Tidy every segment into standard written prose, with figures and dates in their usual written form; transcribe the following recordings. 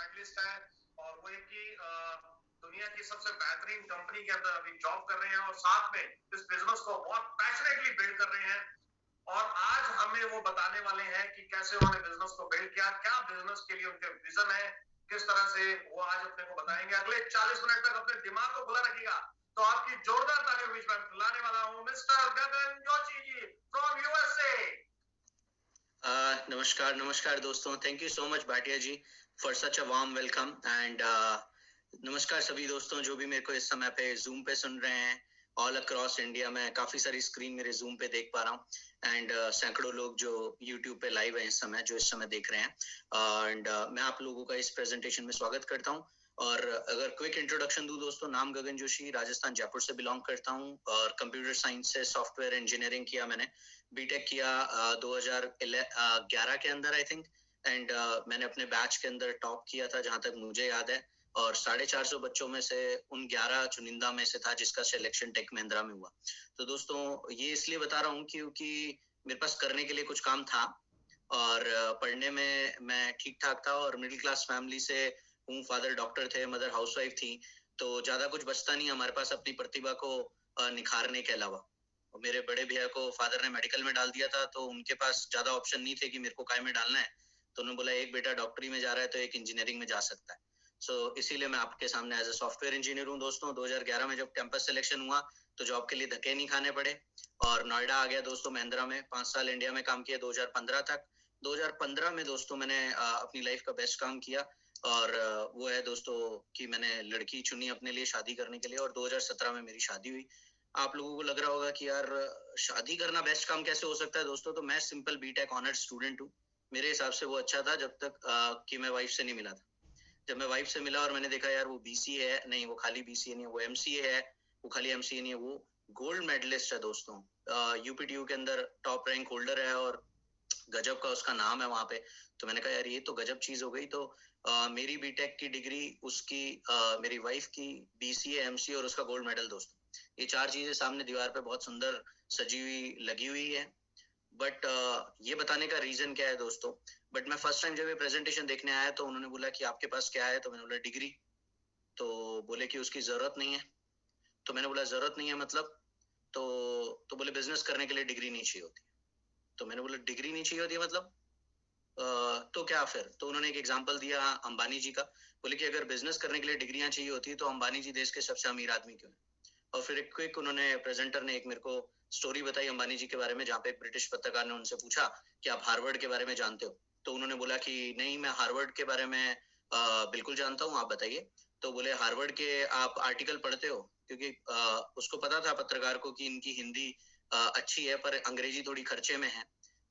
Panelist हैं और वो एक ही दुनिया की सबसे बेहतरीन कंपनी के अंदर अभी जॉब कर रहे हैं और साथ में इस बिजनेस को बहुत पैशनेटली बिल्ड कर रहे हैं। और आज हमें वो बताने वाले हैं कि कैसे उन्होंने बिजनेस को बिल्ड किया, क्या बिजनेस के लिए उनके विजन है, किस तरह से वो आज अपने को बताएंगे। अगले 40 मिनट तक अपने दिमाग को खुला रखिएगा। तो आपकी जोरदार तालियों के बीच में लाने वाला हूं mister Gagan Joshi ji from USA. नमस्कार नमस्कार दोस्तों, thank you so much Bhatia ji for such a warm welcome. And नमस्कार सभी दोस्तों जो भी मेरे को इस समय पे जूम पे सुन रहे हैं ऑल अक्रॉस इंडिया। में काफी सारी स्क्रीन मेरे जूम पे देख पा रहा हूँ एंड सैकड़ों लोग जो यूट्यूब पे लाइव है इस समय, जो इस समय देख रहे हैं। एंड मैं आप लोगों का इस प्रेजेंटेशन में स्वागत करता हूँ। और अगर क्विक इंट्रोडक्शन दूं दोस्तों, नाम गगन जोशी, राजस्थान जयपुर से बिलोंग करता हूँ और कंप्यूटर साइंस से सॉफ्टवेयर इंजीनियरिंग किया मैंने। बीटेक किया 2011 के अंदर आई थिंक। एंड मैंने अपने बैच के अंदर टॉप किया था जहां तक मुझे याद है, और 450 बच्चों में से उन 11 चुनिंदा में से था जिसका सिलेक्शन टेक महिंद्रा में हुआ। तो दोस्तों ये इसलिए बता रहा हूँ क्योंकि मेरे पास करने के लिए कुछ काम था और पढ़ने में मैं ठीक ठाक था और मिडिल क्लास फैमिली से हूँ। फादर डॉक्टर थे, मदर हाउसवाइफ थी, तो ज्यादा कुछ बचता नहीं हमारे पास अपनी प्रतिभा को निखारने के अलावा। और मेरे बड़े भैया को फादर ने मेडिकल में डाल दिया था, तो उनके पास ज्यादा ऑप्शन नहीं थे कि मेरे को काय में डालना है। तो उन्होंने बोला एक बेटा डॉक्टरी में जा रहा है तो एक इंजीनियरिंग में जा सकता है। सो इसीलिए मैं आपके सामने एज ए सॉफ्टवेयर इंजीनियर हूँ दोस्तों। 2011 में जब कैंपस सिलेक्शन हुआ तो जॉब के लिए धक्के नहीं खाने पड़े और नोएडा आ गया दोस्तों, महिंद्रा में 5 साल इंडिया में काम किया 2015 तक। 2015 में दोस्तों मैंने अपनी लाइफ का बेस्ट काम किया और वो है दोस्तों कि मैंने लड़की चुनी अपने लिए शादी करने के लिए और 2017 में मेरी शादी हुई। आप लोगों को लग रहा होगा कि यार शादी करना बेस्ट काम कैसे हो सकता है दोस्तों, तो मैं सिंपल बीटेक ऑनर्स स्टूडेंट हूँ। मेरे हिसाब से वो अच्छा था जब तक कि मैं वाइफ से नहीं मिला था। जब मैं वाइफ से मिला और मैंने देखा यार वो बीसीए है, नहीं वो खाली बीसीए नहीं है, वो एमसीए है, वो खाली एमसीए नहीं है, वो गोल्ड मेडलिस्ट है दोस्तों। यूपीटीयू के अंदर टॉप रैंक होल्डर है और गजब का उसका नाम है वहां पे। तो मैंने कहा यार ये तो गजब चीज हो गई। तो मेरी बीटेक की डिग्री, उसकी मेरी वाइफ की बीसीए, एमसीए और उसका गोल्ड मेडल दोस्तों, ये 4 चीजें सामने दीवार पे बहुत सुंदर सजी हुई लगी हुई है। बट ये बताने का रीजन क्या है दोस्तों, बट मैं फर्स्ट टाइम जब ये प्रेजेंटेशन देखने आया तो उन्होंने बोला कि आपके पास क्या है, तो मैंने बोला डिग्री। तो बोले कि उसकी जरूरत नहीं है। तो मैंने बोला जरूरत नहीं है मतलब? तो बोले बिजनेस करने के लिए डिग्री नहीं चाहिए होती। तो मैंने बोला डिग्री नहीं चाहिए होती है मतलब? तो क्या फिर? तो उन्होंने एक एग्जांपल दिया अंबानी जी का। बोले कि अगर बिजनेस करने के लिए डिग्रियां चाहिए होती तो अंबानी जी देश के सबसे अमीर आदमी क्यों है। और फिर एक क्विक उन्होंने प्रेजेंटर ने एक मेरे को स्टोरी बताई अंबानी जी के बारे में, जहाँ पे एक ब्रिटिश पत्रकार ने उनसे पूछा कि आप हार्वर्ड के बारे में जानते हो। तो उन्होंने बोला कि नहीं, मैं हार्वर्ड के बारे में बिल्कुल जानता हूँ, आप बताइए। तो बोले हार्वर्ड के आप आर्टिकल पढ़ते हो? क्योंकि उसको पता था पत्रकार को कि इनकी हिंदी अच्छी है पर अंग्रेजी थोड़ी खर्चे में है।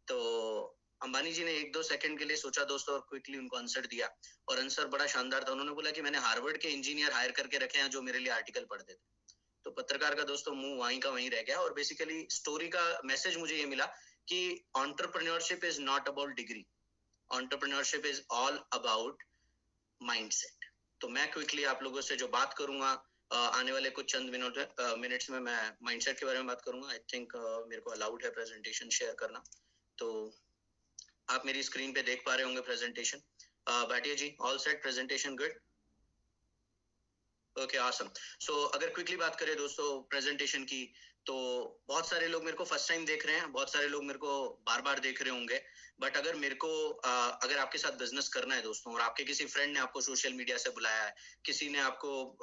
तो अंबानी जी ने 1-2 सेकंड के लिए सोचा दोस्तों और क्विकली उनको आंसर दिया, और आंसर बड़ा शानदार था। उन्होंने बोला कि मैंने हार्वर्ड के इंजीनियर हायर करके रखे हैं जो मेरे लिए आर्टिकल पढ़ते थे। तो पत्रकार का दोस्तों मुंह वहीं का वहीं रह गया। और बेसिकली स्टोरी का मैसेज मुझे ये मिला कि entrepreneurship is not about degree, entrepreneurship is all about mindset. तो मैं क्विकली आप लोगों से जो बात करूंगा आने वाले कुछ चंद मिनट्स में मैं माइंडसेट के बारे में बात करूंगा। आई थिंक मेरे को अलाउड है प्रेजेंटेशन शेयर करना। तो आप मेरी स्क्रीन पे देख पा रहे होंगे presentation. Bhatia ji, all set, presentation good? Okay, awesome. So अगर क्विकली बात करें दोस्तों प्रेजेंटेशन की, तो बहुत सारे लोग मेरे को फर्स्ट टाइम देख रहे हैं, बहुत सारे लोग मेरे को बार बार देख रहे होंगे। बट अगर मेरे को अगर आपके साथ बिजनेस करना है दोस्तों और आपके किसी फ्रेंड ने आपको सोशल मीडिया से बुलाया है, किसी ने आपको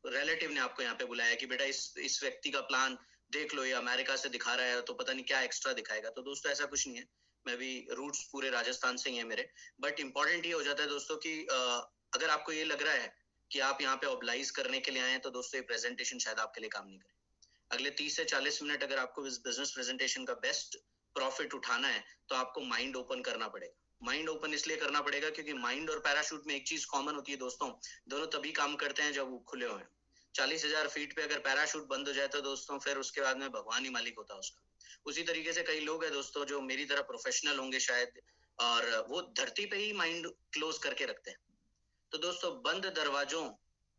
रिलेटिव ने आपको यहाँ पे बुलाया है कि बेटा इस व्यक्ति का प्लान देख लो, ये अमेरिका से दिखा रहा है तो पता नहीं क्या एक्स्ट्रा दिखाएगा, तो दोस्तों ऐसा कुछ नहीं है। मैं भी रूट्स पूरे राजस्थान से ही है मेरे। बट इंपॉर्टेंट ये हो जाता है दोस्तों कि अगर आपको ये लग रहा है कि आप यहाँ पे ऑब्लाइज करने के लिए आए हैं, तो दोस्तों ये प्रेजेंटेशन शायद आपके लिए काम नहीं करे। अगले 30 से 40 मिनट अगर आपको इस बिजनेस प्रेजेंटेशन का बेस्ट प्रॉफिट उठाना है तो आपको माइंड ओपन करना पड़ेगा। माइंड ओपन इसलिए करना पड़ेगा क्योंकि माइंड और पैराशूट में एक चीज कॉमन होती है दोस्तों, दोनों तभी काम करते हैं जब वो खुले हुए हैं। 40,000 फीट पे अगर पैराशूट बंद हो जाए तो दोस्तों फिर उसके बाद में भगवान ही मालिक होता है उसका। उसी तरीके से कई लोग हैं दोस्तों जो मेरी तरह प्रोफेशनल होंगे शायद, और वो धरती पे ही माइंड क्लोज करके रखते हैं। तो दोस्तों बंद दरवाजों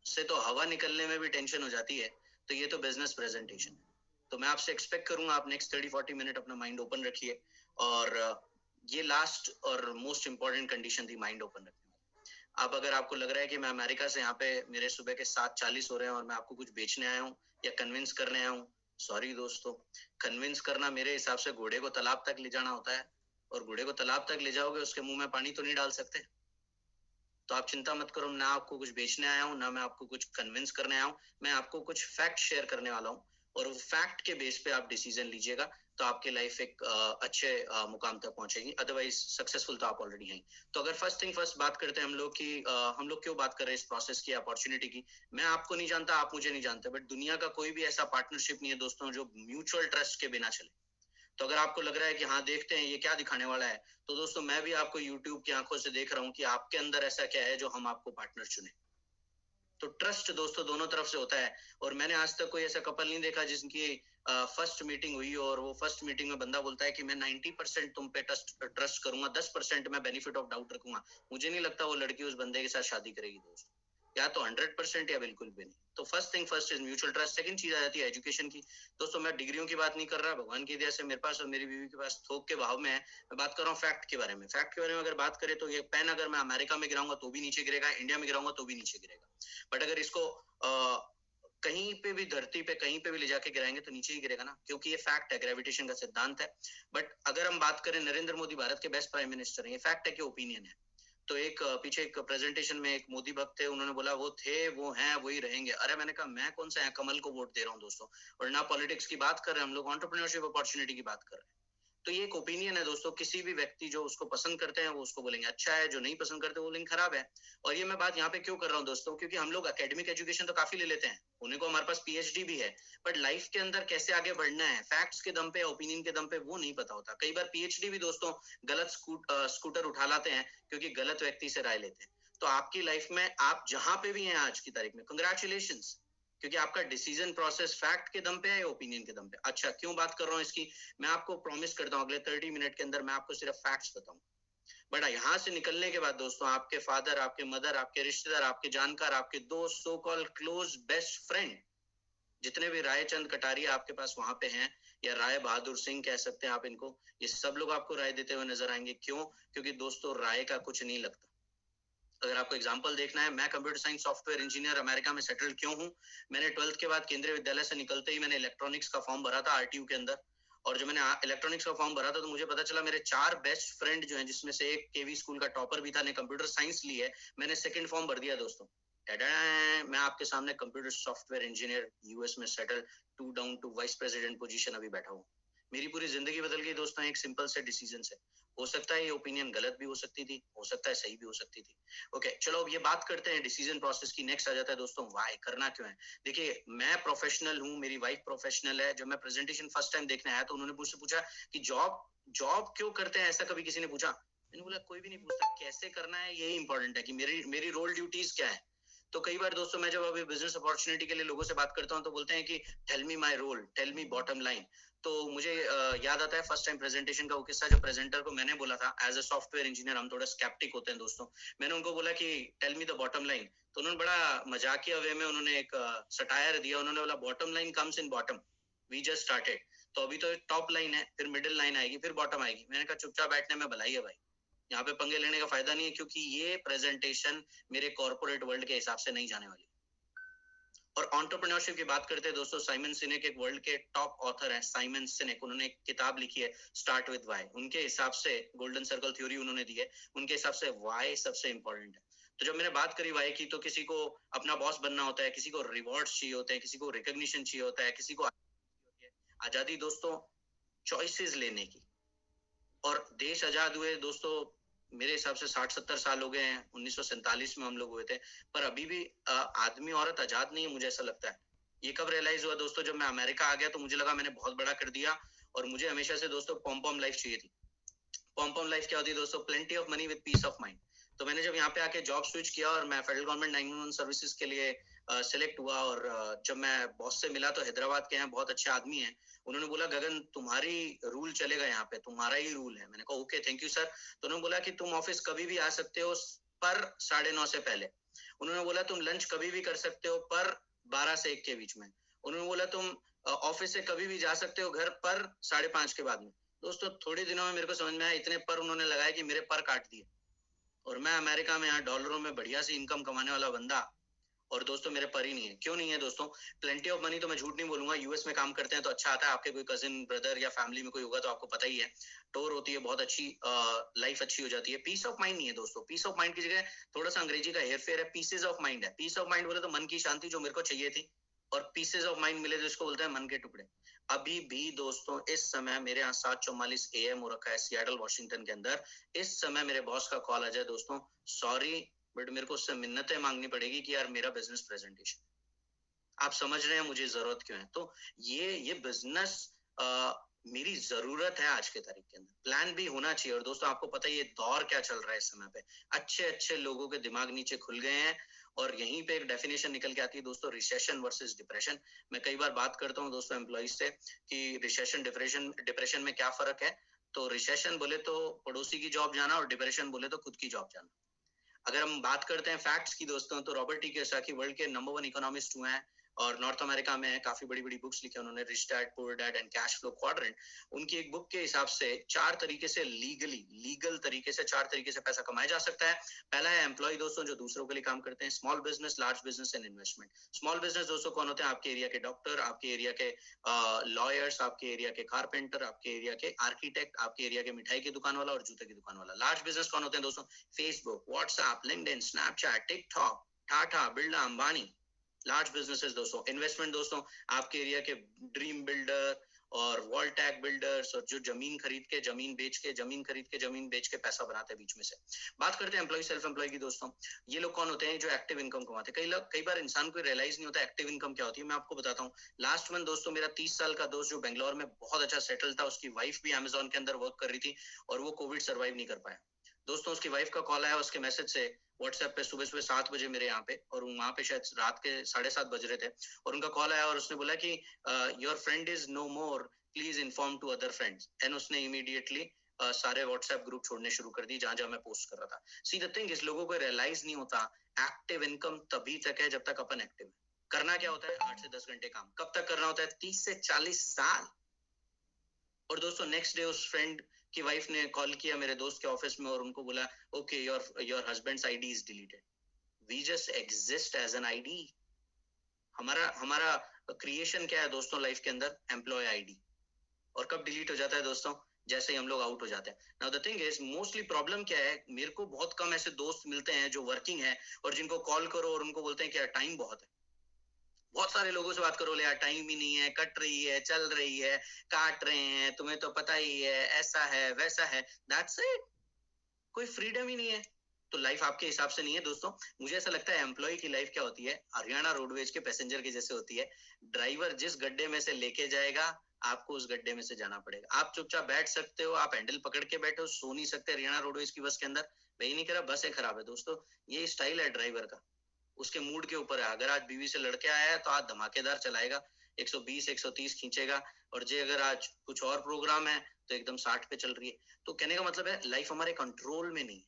से तो हवा निकलने में भी टेंशन हो जाती है, तो ये तो बिजनेस प्रेजेंटेशन है। तो मैं आपसे एक्सपेक्ट करूंगा आप नेक्स्ट 30-40 मिनट अपना माइंड ओपन रखिए। और ये लास्ट और मोस्ट इंपॉर्टेंट कंडीशन थी माइंड ओपन रखने वाली। अब अगर आपको लग रहा है कि मैं अमेरिका से यहाँ पे मेरे सुबह के 7:40 हो रहे हैं और मैं आपको कुछ बेचने आया हूँ या कन्विंस करने आया हूँ, सॉरी दोस्तों, कन्विंस करना मेरे हिसाब से घोड़े को तालाब तक ले जाना होता है, और घोड़े को तालाब तक ले जाओगे उसके मुंह में पानी तो नहीं डाल सकते। तो आप चिंता मत करो, ना आपको कुछ बेचने आया हूँ, ना मैं आपको कुछ कन्विंस करने आया हूँ, मैं आपको कुछ फैक्ट शेयर करने वाला हूँ, और वो फैक्ट के बेस पे आप डिसीजन लीजिएगा, तो आपकी लाइफ एक अच्छे मुकाम तक पहुंचेगी, अदरवाइज सक्सेसफुल तो आप ऑलरेडी हैं। तो अगर फर्स्ट थिंग फर्स्ट बात करते हैं हम लोग की, हम लोग क्यों बात कर रहे हैं इस प्रोसेस की, अपॉर्चुनिटी की। मैं आपको नहीं जानता, आप मुझे नहीं जानते, बट दुनिया का कोई भी ऐसा पार्टनरशिप नहीं है दोस्तों जो म्यूचुअल ट्रस्ट के बिना चले। तो अगर आपको लग रहा है कि हाँ देखते हैं ये क्या दिखाने वाला है, तो दोस्तों मैं भी आपको YouTube की आंखों से देख रहा हूँ कि आपके अंदर ऐसा क्या है जो हम आपको पार्टनर चुने। तो ट्रस्ट दोस्तों दोनों तरफ से होता है, और मैंने आज तक कोई ऐसा कपल नहीं देखा जिनकी फर्स्ट मीटिंग हुई और वो फर्स्ट मीटिंग में बंदा बोलता है कि मैं 90% तुम पे ट्रस्ट करूंगा, 10% मैं बेनिफिट ऑफ डाउट रखूंगा। मुझे नहीं लगता वो लड़की उस बंदे के साथ शादी करेगी दोस्तों, या तो 100% या बिल्कुल भी नहीं। तो first thing first is mutual trust. Second चीज आ जाती है एजुकेशन की। दोस्तों मैं डिग्रियों की बात नहीं कर रहा, भगवान की दया से मेरे पास और मेरी बीवी के पास थोक के भाव में है। मैं बात कर रहा हूँ फैक्ट के बारे में। फैक्ट के बारे में अगर बात करें तो ये पेन अगर मैं अमेरिका में गिराऊंगा तो भी नीचे गिरेगा, इंडिया में गिराऊंगा तो भी नीचे गिरेगा, बट अगर इसको कहीं पे भी धरती पे कहीं पे भी ले जाके गिराएंगे तो नीचे ही गिरेगा ना, क्योंकि ये फैक्ट है, ग्रेविटेशन का सिद्धांत है। बट अगर हम बात करें, नरेंद्र मोदी भारत के बेस्ट प्राइम मिनिस्टर हैं, ये फैक्ट है कि ओपिनियन है। तो एक पीछे एक प्रेजेंटेशन में एक मोदी भक्त थे, उन्होंने बोला वो थे, वो हैं, वही रहेंगे। अरे मैंने कहा मैं कौन सा है, कमल को वोट दे रहा हूँ दोस्तों। और ना पॉलिटिक्स की बात कर रहे हैं हम लोग, एंटरप्रेन्योरशिप अपॉर्चुनिटी की बात कर रहे हैं। तो ये एक ओपिनियन है दोस्तों, किसी भी व्यक्ति जो उसको पसंद करते हैं वो उसको बोलेंगे अच्छा है, जो नहीं पसंद करते वो बोलेंगे खराब है। और ये मैं बात यहाँ पे क्यों कर रहा हूँ दोस्तों, क्योंकि हम लोग एकेडमिक एजुकेशन तो काफी ले लेते हैं, उन्हें को हमारे पास पीएचडी भी है, बट लाइफ के अंदर कैसे आगे बढ़ना है फैक्ट्स के दम पे, ओपिनियन के दम पे, वो नहीं पता होता। कई बार पीएचडी भी दोस्तों गलत स्कूटर उठा लाते हैं क्योंकि गलत व्यक्ति से राय लेते हैं। तो आपकी लाइफ में आप जहां पे भी हैं आज की तारीख में, कंग्रेचुलेशन, क्योंकि आपका डिसीजन प्रोसेस फैक्ट के दम पे है, ओपिनियन के दम पे। अच्छा क्यों बात कर रहा हूँ इसकी, मैं आपको प्रॉमिस करता हूँ अगले 30 मिनट के अंदर मैं आपको सिर्फ फैक्ट्स बताऊंगा। बट यहाँ से निकलने के बाद दोस्तों आपके फादर, आपके मदर, आपके रिश्तेदार, आपके जानकार, आपके दोस्त, सो कॉल क्लोज बेस्ट फ्रेंड, जितने भी रायचंद कटारिया आपके पास वहां पे हैं, या राय बहादुर सिंह कह सकते हैं आप इनको, ये सब लोग आपको राय देते हुए नजर आएंगे। क्यों? क्योंकि दोस्तों राय का कुछ नहीं लगता। अगर आपको एग्जांपल देखना है, मैं computer science software engineer America में सेटल क्यों हूँ। मैंने 12th के बाद केंद्रीय विद्यालय से निकलते ही मैंने इलेक्ट्रॉनिक्स का फॉर्म भरा था आरटीयू के अंदर, और जब मैंने इलेक्ट्रॉनिक्स का फॉर्म भरा था तो मुझे पता चला मेरे 4 बेस्ट फ्रेंड जो हैं, जिसमें से एक केवी स्कूल का टॉपर भी था, ने कंप्यूटर साइंस ली है। मैंने सेकंड फॉर्म भर दिया दोस्तों, मैं आपके सामने कंप्यूटर सॉफ्टवेयर इंजीनियर यूएस में सेटल, 2 down to vice president position अभी बैठा हूँ। मेरी पूरी जिंदगी बदल गई दोस्तों एक सिंपल से डिसीजन से। हो सकता है ये ओपिनियन गलत भी हो सकती थी, हो सकता है सही भी हो सकती थी। ओके चलो अब ये बात करते हैं डिसीजन प्रोसेस की। नेक्स्ट आ जाता है दोस्तों व्हाई, करना क्यों है। देखिए मैं प्रोफेशनल हूँ, मेरी वाइफ प्रोफेशनल है। जब मैं प्रेजेंटेशन फर्स्ट टाइम देखने आया तो उन्होंने मुझसे पूछा कि जॉब जॉब क्यों करते हैं, ऐसा कभी किसी ने पूछा। मैंने बोला कोई भी नहीं पूछता, कैसे करना है यही इंपॉर्टेंट है, कि मेरी मेरी रोल ड्यूटीज क्या है। तो कई बार दोस्तों मैं जब अभी बिजनेस अपॉर्चुनिटी के लिए लोगों से बात करता हूँ तो बोलते हैं कि tell me my role, tell me bottom line. तो मुझे याद आता है फर्स्ट टाइम प्रेजेंटेशन का वो किस्सा, जो प्रेजेंटर को मैंने बोला था एज अ सॉफ्टवेयर इंजीनियर, हम थोड़ा स्केप्टिक होते हैं दोस्तों। मैंने उनको बोला कि tell me the bottom line, तो उन्होंने बड़ा मजाकिया वे में उन्होंने एक सटायर दिया। उन्होंने बोला bottom line comes in bottom, we just started. तो अभी तो टॉप लाइन है, फिर मिडिल लाइन आएगी, फिर बॉटम आएगी। मैंने कहा चुपचाप बैठने में भलाई है भाई, यहाँ पे पंगे लेने का फायदा नहीं है, क्योंकि ये प्रेजेंटेशन मेरे कॉर्पोरेट वर्ल्ड के हिसाब से नहीं जाने वाली। और एंटरप्रेन्योरशिप की बात करते हैं दोस्तों, साइमन सिनेक एक वर्ल्ड के टॉप ऑथर हैं। साइमन सिनेक, उन्होंने एक किताब लिखी है स्टार्ट विद व्हाई। उनके हिसाब से गोल्डन सर्कल थ्योरी उन्होंने दी है, उनके हिसाब से व्हाई सबसे इंपॉर्टेंट है। तो जब मैंने बात करी व्हाई की, तो किसी को अपना बॉस बनना होता है, किसी को रिवॉर्ड्स चाहिए होते हैं, किसी को रिकॉग्निशन चाहिए होता है, किसी को आजादी दोस्तों चॉइसेस लेने की। और देश आजाद हुए दोस्तों मेरे हिसाब से 60-70 साल हो गए हैं, 1947 में हम लोग हुए थे, पर अभी भी आदमी औरत आजाद नहीं है, मुझे ऐसा लगता है। ये कब रियलाइज हुआ दोस्तों, जब मैं अमेरिका आ गया तो मुझे लगा मैंने बहुत बड़ा कर दिया, और मुझे हमेशा से दोस्तों पॉम पॉम लाइफ चाहिए थी। पॉम पॉम लाइफ क्या होती है दोस्तों, plenty of money with piece of mind. तो मैंने जब यहाँ पे आके जॉब स्विच किया और मैं फेडरल गवर्नमेंट 911 सर्विसेज के लिए सिलेक्ट हुआ, और जब मैं बॉस से मिला तो हैदराबाद के हैं, बहुत अच्छे आदमी हैं। उन्होंने बोला गगन तुम्हारी रूल चलेगा यहाँ पे, तुम्हारा ही रूल है। मैंने कहा ओके थैंक यू सर। तो उन्होंने बोला कि तुम ऑफिस कभी भी आ सकते हो पर 9:30 से पहले। उन्होंने बोला तुम लंच कभी भी कर सकते हो पर 12 से 1 के बीच में। उन्होंने बोला तुम ऑफिस से कभी भी जा सकते हो घर पर 5:30 के बाद में। दोस्तों थोड़े दिनों में मेरे को समझ में आया इतने पर उन्होंने लगाया कि मेरे पर काट दिए। और मैं अमेरिका में यहाँ डॉलरों में बढ़िया सी इनकम कमाने वाला बंदा, और दोस्तों मेरे पर ही नहीं है। क्यों नहीं है दोस्तों? प्लेंटी ऑफ मनी तो मैं झूठ नहीं बोलूंगा, यूएस में काम करते हैं तो अच्छा आता है। आपके कोई कजिन ब्रदर या फैमिली में कोई होगा तो आपको पता ही है, टोर होती है, बहुत अच्छी लाइफ अच्छी हो जाती है। पीस ऑफ माइंड नहीं है दोस्तों। पीस ऑफ माइंड की जगह थोड़ा सा अंग्रेजी का हेर फेर है, पीसेज ऑफ माइंड है। पीस ऑफ माइंड बोले तो मन की शांति जो मेरे को चाहिए थी, और पीसेज ऑफ माइंड मिले तो इसको बोलते हैं मन के टुकड़े। अभी भी दोस्तों इस समय मेरे यहाँ 7:44 AM हो रखा है सियाटल वॉशिंगटन के अंदर। इस समय मेरे बॉस का कॉल आ जाए दोस्तों, सॉरी बट मेरे को उससे मिन्नतें मांगनी पड़ेगी कि यार मेरा बिजनेस प्रेजेंटेशन, आप समझ रहे हैं मुझे जरूरत क्यों है। तो ये बिजनेस मेरी जरूरत है आज के तारीख के अंदर। प्लान भी होना चाहिए। और दोस्तों आपको पता है ये दौर क्या चल रहा है इस समय पे, अच्छे अच्छे लोगों के दिमाग नीचे खुल गए हैं, और यहीं पे एक डेफिनेशन निकल के आती है दोस्तों, रिसेशन वर्सेस डिप्रेशन। मैं कई बार बात करता हूँ दोस्तों एम्प्लॉइज से कि रिसेशन डिप्रेशन में क्या फर्क है। तो रिसेशन बोले तो पड़ोसी की जॉब जाना, और डिप्रेशन बोले तो खुद की जॉब जाना। अगर हम बात करते हैं फैक्ट्स की दोस्तों, तो रॉबर्ट टी कियोसाकी वर्ल्ड के नंबर 1 इकोनॉमिस्ट हुए हैं, और नॉर्थ अमेरिका में काफी बड़ी बड़ी बुक्स लिखी उन्होंने, rich dad poor dad and cash flow quadrant. उनकी एक बुक के हिसाब से 4 तरीके से लीगल तरीके से 4 तरीके से पैसा कमाया जा सकता है। पहला है एम्प्लॉय दोस्तों, जो दूसरों के लिए काम करते हैं, small business, large business and investment. Small business दोस्तों कौन होते हैं? आपके एरिया के डॉक्टर, आपके एरिया के लॉयर्स, आपके एरिया के कारपेंटर, आपके एरिया के आर्किटेक्ट, आपके एरिया के मिठाई की दुकान वाला और जूते की दुकान वाला। लार्ज बिजनेस कौन होते हैं दोस्तों? Facebook, WhatsApp, LinkedIn, Snapchat, TikTok, Tata, Birla, Ambani. Large businesses दोस्तों। इन्वेस्टमेंट दोस्तों, आपके एरिया के ड्रीम बिल्डर और वॉलटैक बिल्डर्स, और जो जमीन खरीद के जमीन बेच के पैसा बनाते हैं बीच में से। बात करते हैं एम्प्लॉय सेल्फ एम्प्लॉय की दोस्तों। ये लोग कौन होते हैं? जो एक्टिव इनकम कमाते हैं। कई बार इंसान को रियलाइज नहीं होता एक्टिव इनकम क्या होती है। मैं आपको बताता हूँ, लास्ट मंथ दोस्तों मेरा 30 साल का दोस्त जो बेंगलोर में बहुत अच्छा सेटल था, उसकी वाइफ भी अमेजोन के अंदर वर्क कर रही थी, और वो कोविड सर्वाइव नहीं कर पाया दोस्तों। उसकी वाइफ का कॉल आया उसके मैसेज से व्हाट्सएप पे, सुबह सुबह 7 बजे मेरे यहाँ पे, और वहां पे शायद रात के 7:30 बज रहे थे, और उनका कॉल आया और उसने बोला कि your friend is no more, please inform to other friends. And उसने इमीडिएटली सारे व्हाट्सएप ग्रुप छोड़ने शुरू कर दी जहां जहां मैं पोस्ट कर रहा था। सी द थिंग इस लोगों को रियलाइज नहीं होता, एक्टिव इनकम तभी तक है जब तक अपन एक्टिव है। करना क्या होता है? 8 से 10 घंटे काम। कब तक करना होता है? 30 से 40 साल। और दोस्तों नेक्स्ट डे उस फ्रेंड की वाइफ ने कॉल किया मेरे दोस्त के ऑफिस में, और उनको बोला okay your husband's ID is deleted. We just exist as an ID. हमारा क्रिएशन क्या है दोस्तों लाइफ के अंदर? Employ ID. और कब डिलीट हो जाता है दोस्तों? जैसे ही हम लोग आउट हो जाते हैं। Now the thing is, mostly problem क्या है, मेरे को बहुत कम ऐसे दोस्त मिलते हैं जो वर्किंग है और जिनको कॉल करो और उनको बोलते हैं कि यार टाइम बहुत है। बहुत सारे लोगों से बात करो, यार टाइम ही नहीं है, कट रही है, चल रही है, काट रहे हैं, तुम्हें तो पता ही है, ऐसा है वैसा है, दैट्स इट। कोई फ्रीडम ही नहीं है। तो लाइफ आपके हिसाब से नहीं है दोस्तों। मुझे ऐसा लगता है एम्प्लॉय की लाइफ क्या होती है, हरियाणा रोडवेज के पैसेंजर की जैसे होती है। ड्राइवर जिस गड्ढे में से लेके जाएगा, आपको उस गड्ढे में से जाना पड़ेगा। आप चुपचाप बैठ सकते हो, आप हैंडल पकड़ के बैठो, सो नहीं सकते हरियाणा रोडवेज की बस के अंदर, वही नहीं करा, बस है खराब है दोस्तों। ये स्टाइल है ड्राइवर का, उसके मूड के ऊपर है। अगर आज बीवी से लड़के आया है तो आज धमाकेदार चलाएगा, 120 130 खींचेगा। और जे अगर आज कुछ और प्रोग्राम है तो एकदम 60 पे चल रही है। तो कहने का मतलब है लाइफ हमारे कंट्रोल में नहीं।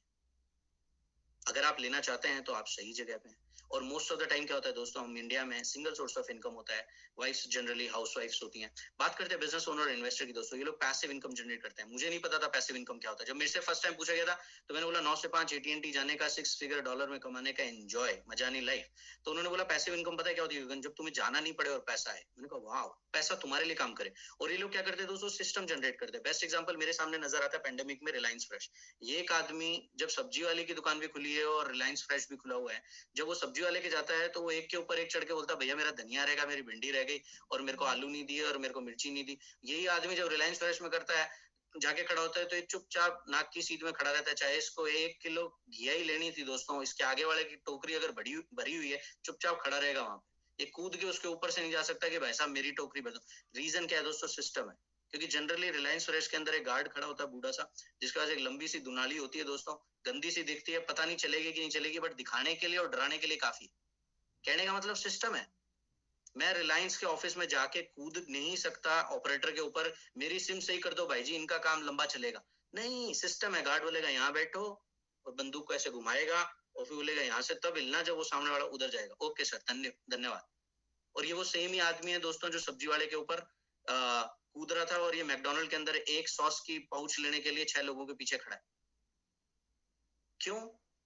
अगर आप लेना चाहते हैं तो आप सही जगह पे हैं। और मोस्ट ऑफ द टाइम क्या होता है दोस्तों, हम इंडिया में सिंगल सोर्स ऑफ इनकम होता है, वाइफ्स जनरली हाउस वाइफ्स होती हैं। बात करते हैं बिजनेस ओनर और इन्वेस्टर की दोस्तों। ये लोग पैसिव इनकम जनरेट करते हैं। मुझे नहीं पता था पैसिव इनकम क्या होता है। जब मेरे से फर्स्ट टाइम पूछा गया था तो मैंने बोला 9 से 5 AT&T जाने का, 6 फिगर डॉलर में कमाने का एंजॉय, मजा नहीं लाइफ। तो उन्होंने बोला पैसिव इनकम पता है क्या होती है? जब तुम्हें जाना नहीं पड़े और पैसा है। मैंने कहा वाह, पैसा तुम्हारे लिए काम करे। और ये लोग क्या करते हैं दोस्तों? सिस्टम जनरेट करते हैं। बेस्ट एग्जांपल मेरे सामने नजर आता है पेंडेमिक में, रिलायंस फ्रेश। ये एक आदमी, जब सब्जी वाले की दुकान भी खुली है और रिलायंस फ्रेश भी खुला हुआ है, जब वो सब्जी वाले के जाता है तो वो एक के ऊपर एक चढ़ के बोलता है भैया मेरा धनिया रहेगा, मेरी भिंडी रह गई, और मेरे को आलू नहीं दिए, और मेरे को मिर्ची नहीं दी। यही आदमी जब रिलायंस फ्रेश में करता है, जाके खड़ा होता है तो ये चुपचाप नाक की सीध में खड़ा रहता है। चाहे इसको 1 किलो घिया ही लेनी थी दोस्तों, इसके आगे वाले की टोकरी अगर भरी हुई है, चुपचाप खड़ा रहेगा वहां पे। ये कूद के उसके ऊपर से नहीं जा सकता कि भाई साहब मेरी टोकरी भर दो। रीजन क्या है दोस्तों? सिस्टम है। क्योंकि जनरली रिलायंस फ्रेश के अंदर एक गार्ड खड़ा होता है बूढ़ा सा, जिसके पास एक लंबी सी दुनाली होती है दोस्तों। गंदी सी दिखती है, पता नहीं चलेगी कि नहीं चलेगी, बट दिखाने के लिए और डराने के लिए काफी। कहने का मतलब सिस्टम है। मैं रिलायंस के ऑफिस में जाके कूद नहीं सकता ऑपरेटर के ऊपर, मेरी सिम सही कर दो भाई जी, इनका काम लंबा चलेगा। नहीं, सिस्टम है। गार्ड बोलेगा यहाँ बैठो, और बंदूक को ऐसे घुमाएगा, और फिर बोलेगा यहाँ से तब हिलना जब वो सामने वाला उधर जाएगा। ओके सर, धन्यवाद। और ये वो सेम ही आदमी है दोस्तों जो सब्जी वाले के ऊपर कूद रहा था, और ये मैकडोनल्ड के अंदर एक सॉस की पाउच लेने के लिए 6 लोगों के पीछे खड़ा है। क्यों?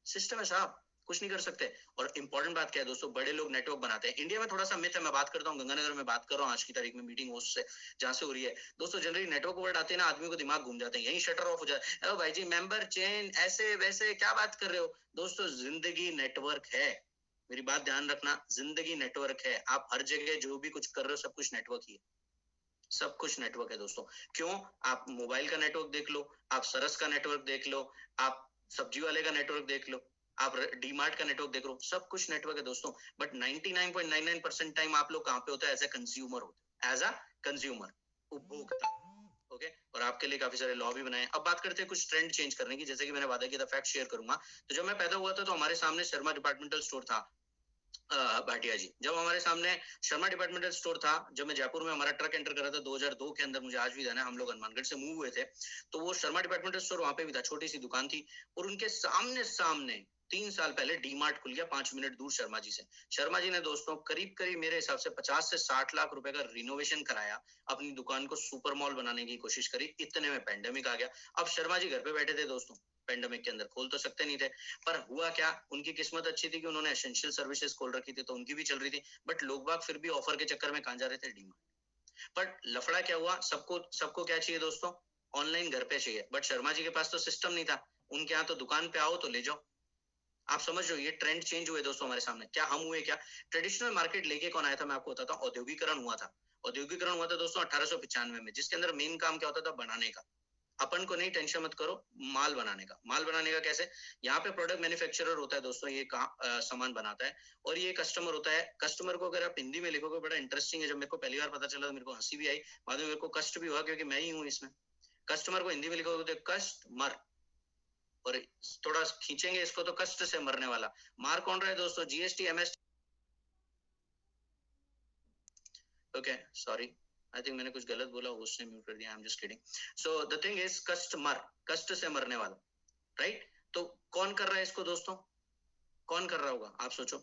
सिस्टम है साहब, कुछ नहीं कर सकते। और इंपॉर्टेंट बात क्या है दोस्तों, बड़े लोग नेटवर्क बनाते हैं। इंडिया में थोड़ा सा मिथ है, मैं बात करता हूँ गंगानगर में बात कर रहा हूँ आज की तारीख में मीटिंग होस्ट से जहां से हो रही है दोस्तों। जनरली नेटवर्क वर्ड आते हैं ना, आदमी को दिमाग घूम जाते हैं, यही शटर ऑफ हो जाता है। भाई जी मेंबर चेन ऐसे वैसे क्या बात कर रहे हो दोस्तों, जिंदगी नेटवर्क है। मेरी बात ध्यान रखना, जिंदगी नेटवर्क है। आप हर जगह जो भी कुछ कर रहे हो सब कुछ नेटवर्क ही है, सब कुछ नेटवर्क है दोस्तों। क्यों? आप मोबाइल का नेटवर्क देख लो, आप सरस का नेटवर्क देख लो, आप सब्जी वाले का नेटवर्क देख लो, आप डीमार्ट का नेटवर्क देख लो, सब कुछ नेटवर्क है दोस्तों। बट 99.99% टाइम आप लोग कहाँ पे होता है? एज ए कंज्यूमर होते हैं, एज अ कंज्यूमर, उपभोक्ता। ओके और आपके लिए काफी सारे लॉ भी बनाए। अब बात करते हैं कुछ ट्रेंड चेंज करने की, जैसे कि मैंने वादा किया था फैक्ट शेयर करूंगा। तो जब मैं पैदा हुआ था तो हमारे सामने शर्मा डिपार्टमेंटल स्टोर था। भाटिया जी, जब हमारे सामने शर्मा डिपार्टमेंटल स्टोर था, जब मैं जयपुर में हमारा ट्रक एंटर कर रहा था 2002 के अंदर, मुझे आज भी ध्यान है, हम लोग हनुमानगढ़ से मूव हुए थे, तो वो शर्मा डिपार्टमेंटल स्टोर वहां पे भी था, छोटी सी दुकान थी। और उनके सामने सामने 3 साल पहले डी मार्ट खुल गया 5 मिनट दूर शर्मा जी से। शर्मा जी ने दोस्तों करीब करीब मेरे हिसाब से 50 से 60 लाख रुपए का रिनोवेशन कराया, अपनी दुकान को सुपर मॉल बनाने की कोशिश करी। इतने में पेंडेमिक आ गया। अब शर्मा जी घर पे बैठे थे दोस्तों, पेंडेमिक के अंदर खोल तो सकते नहीं थे, पर हुआ क्या, उनकी किस्मत अच्छी थी कि उन्होंने एसेंशियल सर्विसेज खोल रखी थी, तो उनकी भी चल रही थी। बट लोग बाग फिर भी ऑफर के चक्कर में कहां जा रहे थे? डीमार्ट। बट लफड़ा क्या हुआ, सबको सबको क्या चाहिए दोस्तों? ऑनलाइन घर पे चाहिए। बट शर्मा जी के पास तो सिस्टम नहीं था, उनके यहाँ तो दुकान पे आओ तो ले जाओ। आप समझ रहे हो, ये ट्रेंड चेंज हुए दोस्तों हमारे सामने। क्या हम हुए? क्या ट्रेडिशनल मार्केट लेके कौन आया था? मैं आपको बताता हूँ, औद्योगिकरण हुआ था। औद्योगिकरण हुआ था दोस्तों 1895 में, जिसके अंदर मेन काम क्या होता था? बनाने का। अपन को नहीं, टेंशन मत करो, माल बनाने का। माल बनाने का कैसे? यहाँ पे प्रोडक्ट मैन्युफैक्चरर होता है दोस्तों, ये सामान बनाता है, और ये कस्टमर होता है। कस्टमर को अगर आप हिंदी में लिखोगे, बड़ा इंटरेस्टिंग है, जब मेरे को पहली बार पता चला तो मेरे को हंसी भी आई, बाद में मेरे को कष्ट भी हुआ, क्योंकि मैं ही हूँ इसमें। कस्टमर को हिंदी में लिखोगे तो कस्टमर, और थोड़ा खींचेंगे इसको तो कष्ट से मरने वाला। मार कौन रहा है दोस्तों? GST, MST. Okay sorry, I think मैंने कुछ गलत बोला, उसने म्यूट कर दिया, I am just kidding. So the thing is customer, कष्ट से मरने वाला, राइट? तो कौन कर रहा है इसको दोस्तों? कौन कर रहा होगा आप सोचो?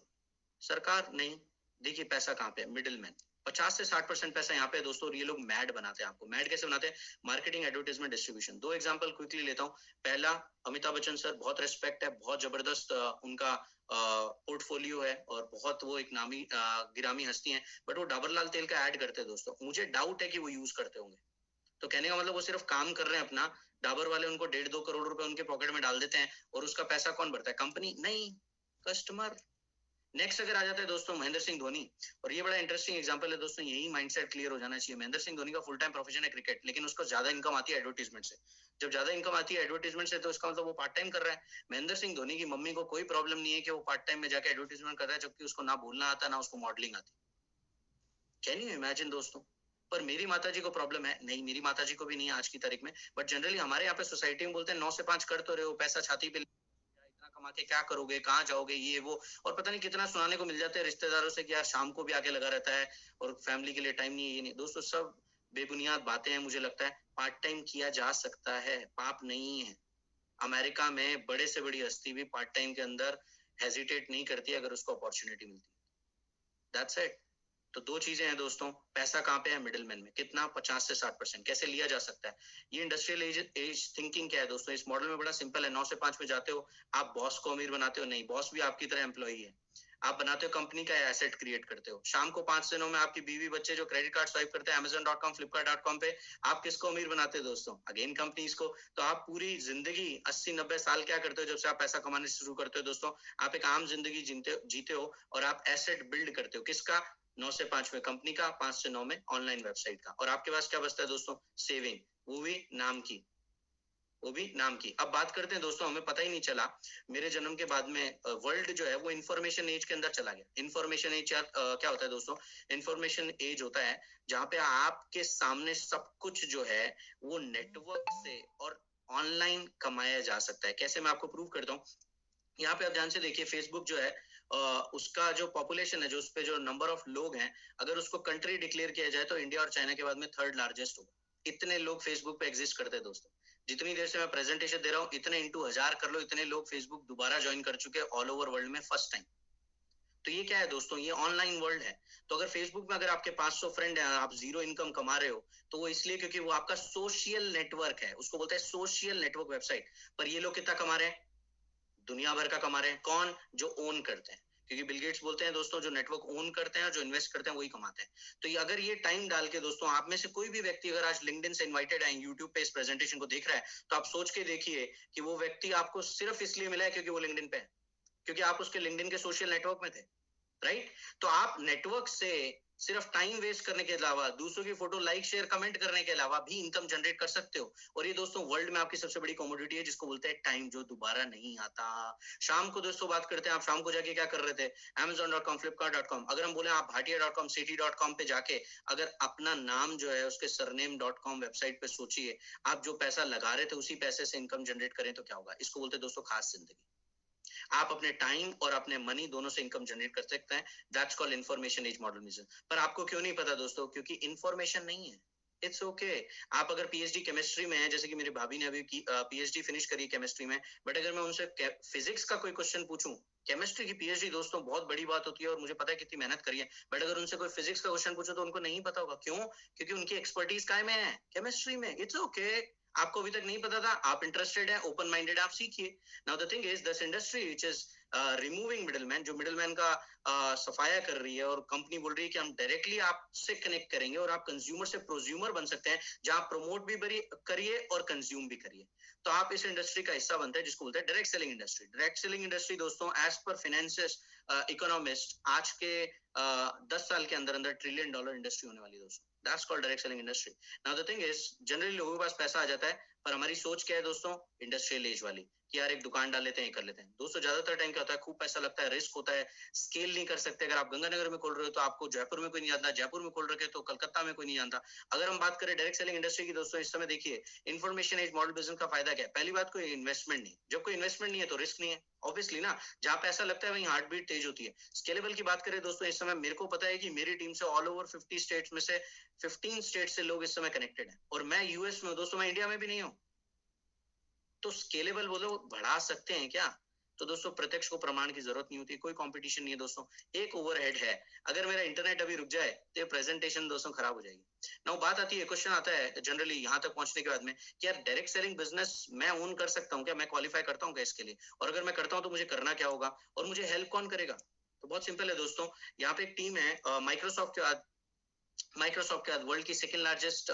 सरकार नहीं। देखिए पैसा कहाँ पे है? Middle man. 50 से 60% पैसा यहाँ पे है दोस्तों, और ये लोग मैड बनाते हैं आपको। मैड कैसे बनाते हैं? Marketing, advertisement, distribution. दो एग्जांपल क्विकली लेता हूँ। पहला, अमिताभ बच्चन सर, बहुत रेस्पेक्ट है, बहुत जबरदस्त उनका पोर्टफोलियो है, और बहुत वो एक नामी गिरामी हस्ती है। बट वो डाबर लाल तेल का ऐड करते हैं दोस्तों, मुझे डाउट है कि वो यूज करते होंगे। तो कहने का मतलब वो सिर्फ काम कर रहे हैं अपना, डाबर वाले उनको 1.5-2 करोड़ रुपए उनके पॉकेट में डाल देते हैं, और उसका पैसा कौन भरता है? कंपनी नहीं, कस्टमर। नेक्स्ट अगर आ जाता है दोस्तों महेंद्र सिंह धोनी, और ये बड़ा इंटरेस्टिंग एग्जांपल है दोस्तों, यही माइंडसेट क्लियर हो जाना चाहिए। महेंद्र सिंह धोनी का फुल टाइम प्रोफेशन है क्रिकेट, लेकिन उसको ज्यादा इनकम आती है एडवर्टीजमेंट से। जब ज्यादा इनकम आती है एडवर्टीजमेंट से, तो इसका मतलब वो पार्ट टाइम कर रहा है। महेंद्र सिंह धोनी की मम्मी को कोई प्रॉब्लम नहीं है कि वो पार्ट टाइम में जाके एडवर्टीजमेंट कर रहा है, जबकि उसको ना बोलना आता, ना उसको मॉडलिंग आती। कैन यू इमेजिन दोस्तों? पर मेरी माताजी को प्रॉब्लम है नहीं, मेरी माताजी को भी नहीं है आज की तारीख में। बट जनरली हमारे यहाँ पे सोसाइटी में बोलते हैं 9 से 5 कर तो रहे हो, पैसा छाती पे, इतना कमा के क्या करोगे, कहाँ जाओगे, ये वो, और पता नहीं कितना सुनाने को मिल जाता है रिश्तेदारों से कि यार शाम को भी आके लगा रहता है और फैमिली के लिए टाइम नहीं है, ये नहीं। दोस्तों सब बेबुनियाद बातें हैं। मुझे लगता है पार्ट टाइम किया जा सकता है, पाप नहीं है। अमेरिका में बड़े से बड़ी हस्ती भी पार्ट टाइम के अंदर हेजिटेट नहीं करती अगर उसको अपॉर्चुनिटी मिलती है। That's it. तो दो चीजें हैं दोस्तों, पैसा कहाँ पे है? मिडिल मैन में। कितना? 50 से 60%। कैसे लिया जा सकता है? ये इंडस्ट्रियल एज थिंकिंग क्या है दोस्तों? इस मॉडल में बड़ा सिंपल है। 9 से 5 में जाते हो, आप बॉस को अमीर बनाते हो? नहीं, बॉस भी आपकी तरह एम्प्लॉई है। आप बनाते हो कंपनी का एसेट क्रिएट करते हो। शाम को 5 से 9 में आपकी बीवी बच्चे जो क्रेडिट कार्ड स्वाइप करते हैं Amazon.com, Flipkart.com पे, आप किसको अमीर बनाते हो दोस्तों? अगेन कंपनीज को। तो आप पूरी जिंदगी 80-90 साल क्या करते हो जब से आप पैसा कमाने शुरू करते हो दोस्तों? आप एक आम जिंदगी जीते हो, और आप एसेट बिल्ड करते हो। किसका? 9 से 5 में कंपनी का, 5 से 9 में ऑनलाइन वेबसाइट का। और आपके पास क्या बचता है दोस्तों? सेविंग, वो भी नाम की, वो भी नाम की। अब बात करते हैं दोस्तों, हमें पता ही नहीं चला, मेरे जन्म के बाद में वर्ल्ड जो है वो इंफॉर्मेशन एज के अंदर चला गया। इंफॉर्मेशन एज क्या होता है दोस्तों? इंफॉर्मेशन एज होता है जहाँ पे आपके सामने सब कुछ जो है वो नेटवर्क से और ऑनलाइन कमाया जा सकता है। कैसे? मैं आपको प्रूव करता हूँ। यहाँ पे आप ध्यान से देखिए, फेसबुक जो है उसका जो पॉपुलेशन है, जो उस पे जो नंबर ऑफ लोग हैं, अगर उसको कंट्री डिक्लेयर किया जाए तो इंडिया और चाइना के बाद में 3rd लार्जेस्ट होगा। इतने लोग फेसबुक पे एग्जिस्ट करते हैं दोस्तों। जितनी देर से मैं प्रेजेंटेशन दे रहा हूँ, इतने इंटू 1000 कर लो, इतने लोग फेसबुक दोबारा ज्वाइन कर चुके हैं ऑल ओवर वर्ल्ड में फर्स्ट टाइम। तो ये क्या है दोस्तों? ये ऑनलाइन वर्ल्ड है। तो अगर फेसबुक में अगर आपके 500 फ्रेंड हैं, आप जीरो इनकम कमा रहे हो, तो वो इसलिए क्योंकि वो आपका सोशल नेटवर्क है, उसको बोलते हैं सोशल नेटवर्क वेबसाइट। पर ये लोग कितना कमा रहे हैं? दुनिया भर का कमा रहे हैं। कौन? जो ओन करते हैं, क्योंकि बिल गेट्स बोलते हैं दोस्तों, जो नेटवर्क ओन करते हैं और जो इन्वेस्ट करते हैं वही कमाते हैं। तो ये अगर ये टाइम डाल के दोस्तों, आप में से कोई भी व्यक्ति अगर आज लिंक्डइन से इनवाइटेड है, यूट्यूब पे इस प्रेजेंटेशन को देख रहा है, तो आप सोच के देखिए कि वो व्यक्ति आपको सिर्फ इसलिए मिला है क्योंकि वो लिंक्डइन पे है, क्योंकि आप उसके लिंक्डइन के सोशल नेटवर्क में थे, राइट? तो आप नेटवर्क से सिर्फ टाइम वेस्ट करने के अलावा, दूसरों की फोटो लाइक शेयर कमेंट करने के अलावा भी इनकम जनरेट कर सकते हो। और ये दोस्तों वर्ल्ड में आपकी सबसे बड़ी कमोडिटी है, जिसको बोलते हैं टाइम, जो दोबारा नहीं आता। शाम को दोस्तों बात करते हैं, आप शाम को जाके क्या कर रहे थे? Amazon.com, Flipkart.com। अगर हम बोले आप भाटिया.com, City.com पे जाके अगर अपना नाम जो है उसके सरनेम.com वेबसाइट पे सोचिए, आप जो पैसा लगा रहे थे उसी पैसे से इनकम जनरेट करें तो क्या होगा? इसको बोलते हैं दोस्तों खास जिंदगी। आप अपने टाइम और अपने मनी दोनों से इनकम जनरेट कर सकते हैं। That's called information as model mission. पर आपको क्यों नहीं पता दोस्तों? क्योंकि इन्फॉर्मेशन नहीं है। It's okay. आप अगर पीएचडी केमिस्ट्री में है, जैसे कि मेरी भाभी ने अभी पीएचडी फिनिश करी केमिस्ट्री में, बट अगर मैं उनसे फिजिक्स का कोई क्वेश्चन पूछूं, केमिस्ट्री की पीएचडी दोस्तों बहुत बड़ी बात होती है और मुझे पता है कितनी मेहनत करी है, बट अगर उनसे कोई फिजिक्स का क्वेश्चन पूछो तो उनको नहीं पता होगा। क्यों? क्योंकि उनकी एक्सपर्टीज काय में है? केमिस्ट्री में। It's okay. आपको अभी तक नहीं पता था, आप इंटरेस्टेड है, ओपन माइंडेड, आप सीखिए। Now the thing is, this industry which is removing middleman, जो मिडलमैन का सफाया कर रही है, और कंपनी बोल रही है कि हम डायरेक्टली आपसे कनेक्ट करेंगे और आप कंज्यूमर से प्रोज्यूमर बन सकते हैं, जहां प्रमोट भी करिए और कंज्यूम भी करिए। तो आप इस इंडस्ट्री का हिस्सा बनते हैं, जिसको बोलते हैं direct selling industry. Direct selling industry दोस्तों, एज पर फाइनेंसियस इकोनॉमिस्ट, आज के 10 साल के अंदर अंदर $1 ट्रिलियन इंडस्ट्री होने वाली है दोस्तों। That's called direct selling industry. Now the thing is, generally लोगों के पास पैसा आ जाता है, पर हमारी सोच क्या है दोस्तों? इंडस्ट्रियल एज वाली, कि यार एक दुकान डाल लेते हैं, कर लेते हैं। दोस्तों ज्यादातर टाइम क्या होता है? खूब पैसा लगता है, रिस्क होता है, स्केल नहीं कर सकते। अगर आप गंगानगर में खोल रहे हो तो आपको जयपुर में कोई नहीं जानता, जयपुर में खोल रखे तो कलकत्ता में कोई नहीं जानता। अगर हम बात करें डायरेक्ट सेलिंग इंडस्ट्री की दोस्तों, इस समय देखिए इन्फॉर्मेशन एज मॉडल बिजनेस का फायदा क्या है? पहली बात, कोई इन्वेस्टमेंट नहीं। जब कोई इन्वेस्टमेंट नहीं है तो रिस्क नहीं है, ऑब्वियसली ना। जहां पैसा लगता है वहीं हार्ट बीट तेज होती है। स्केलेबल की बात करें दोस्तों, इस समय मेरे को पता है कि मेरी टीम से ऑल ओवर 50 स्टेट्स में से 15 स्टेट से लोग इस समय कनेक्टेड हैं, और मैं यूएस में हूं दोस्तों, मैं इंडिया में भी नहीं हूं। तो स्केलेबल बोलो, बढ़ा सकते हैं क्या? तो दोस्तों प्रत्यक्ष को प्रमाण की जरूरत नहीं होती, कोई कंपटीशन नहीं है दोस्तों, एक ओवरहेड है। अगर मेरा इंटरनेट अभी रुक जाए तो ये प्रेजेंटेशन दोस्तों खराब हो जाएगी। नाउ बात आती है, क्वेश्चन आता है जनरली यहाँ तक पहुंचने के बाद में, कि यार डायरेक्ट सेलिंग बिजनेस मैं ओन कर सकता हूँ क्या? मैं क्वालिफाई करता हूँ क्या इसके लिए? और अगर मैं करता हूँ तो मुझे करना क्या होगा, और मुझे हेल्प कौन करेगा? तो बहुत सिंपल है दोस्तों, यहाँ पे एक टीम है माइक्रोसॉफ्ट के बाद। माइक्रोसॉफ्ट के बाद वर्ल्ड की सेकंड लार्जेस्ट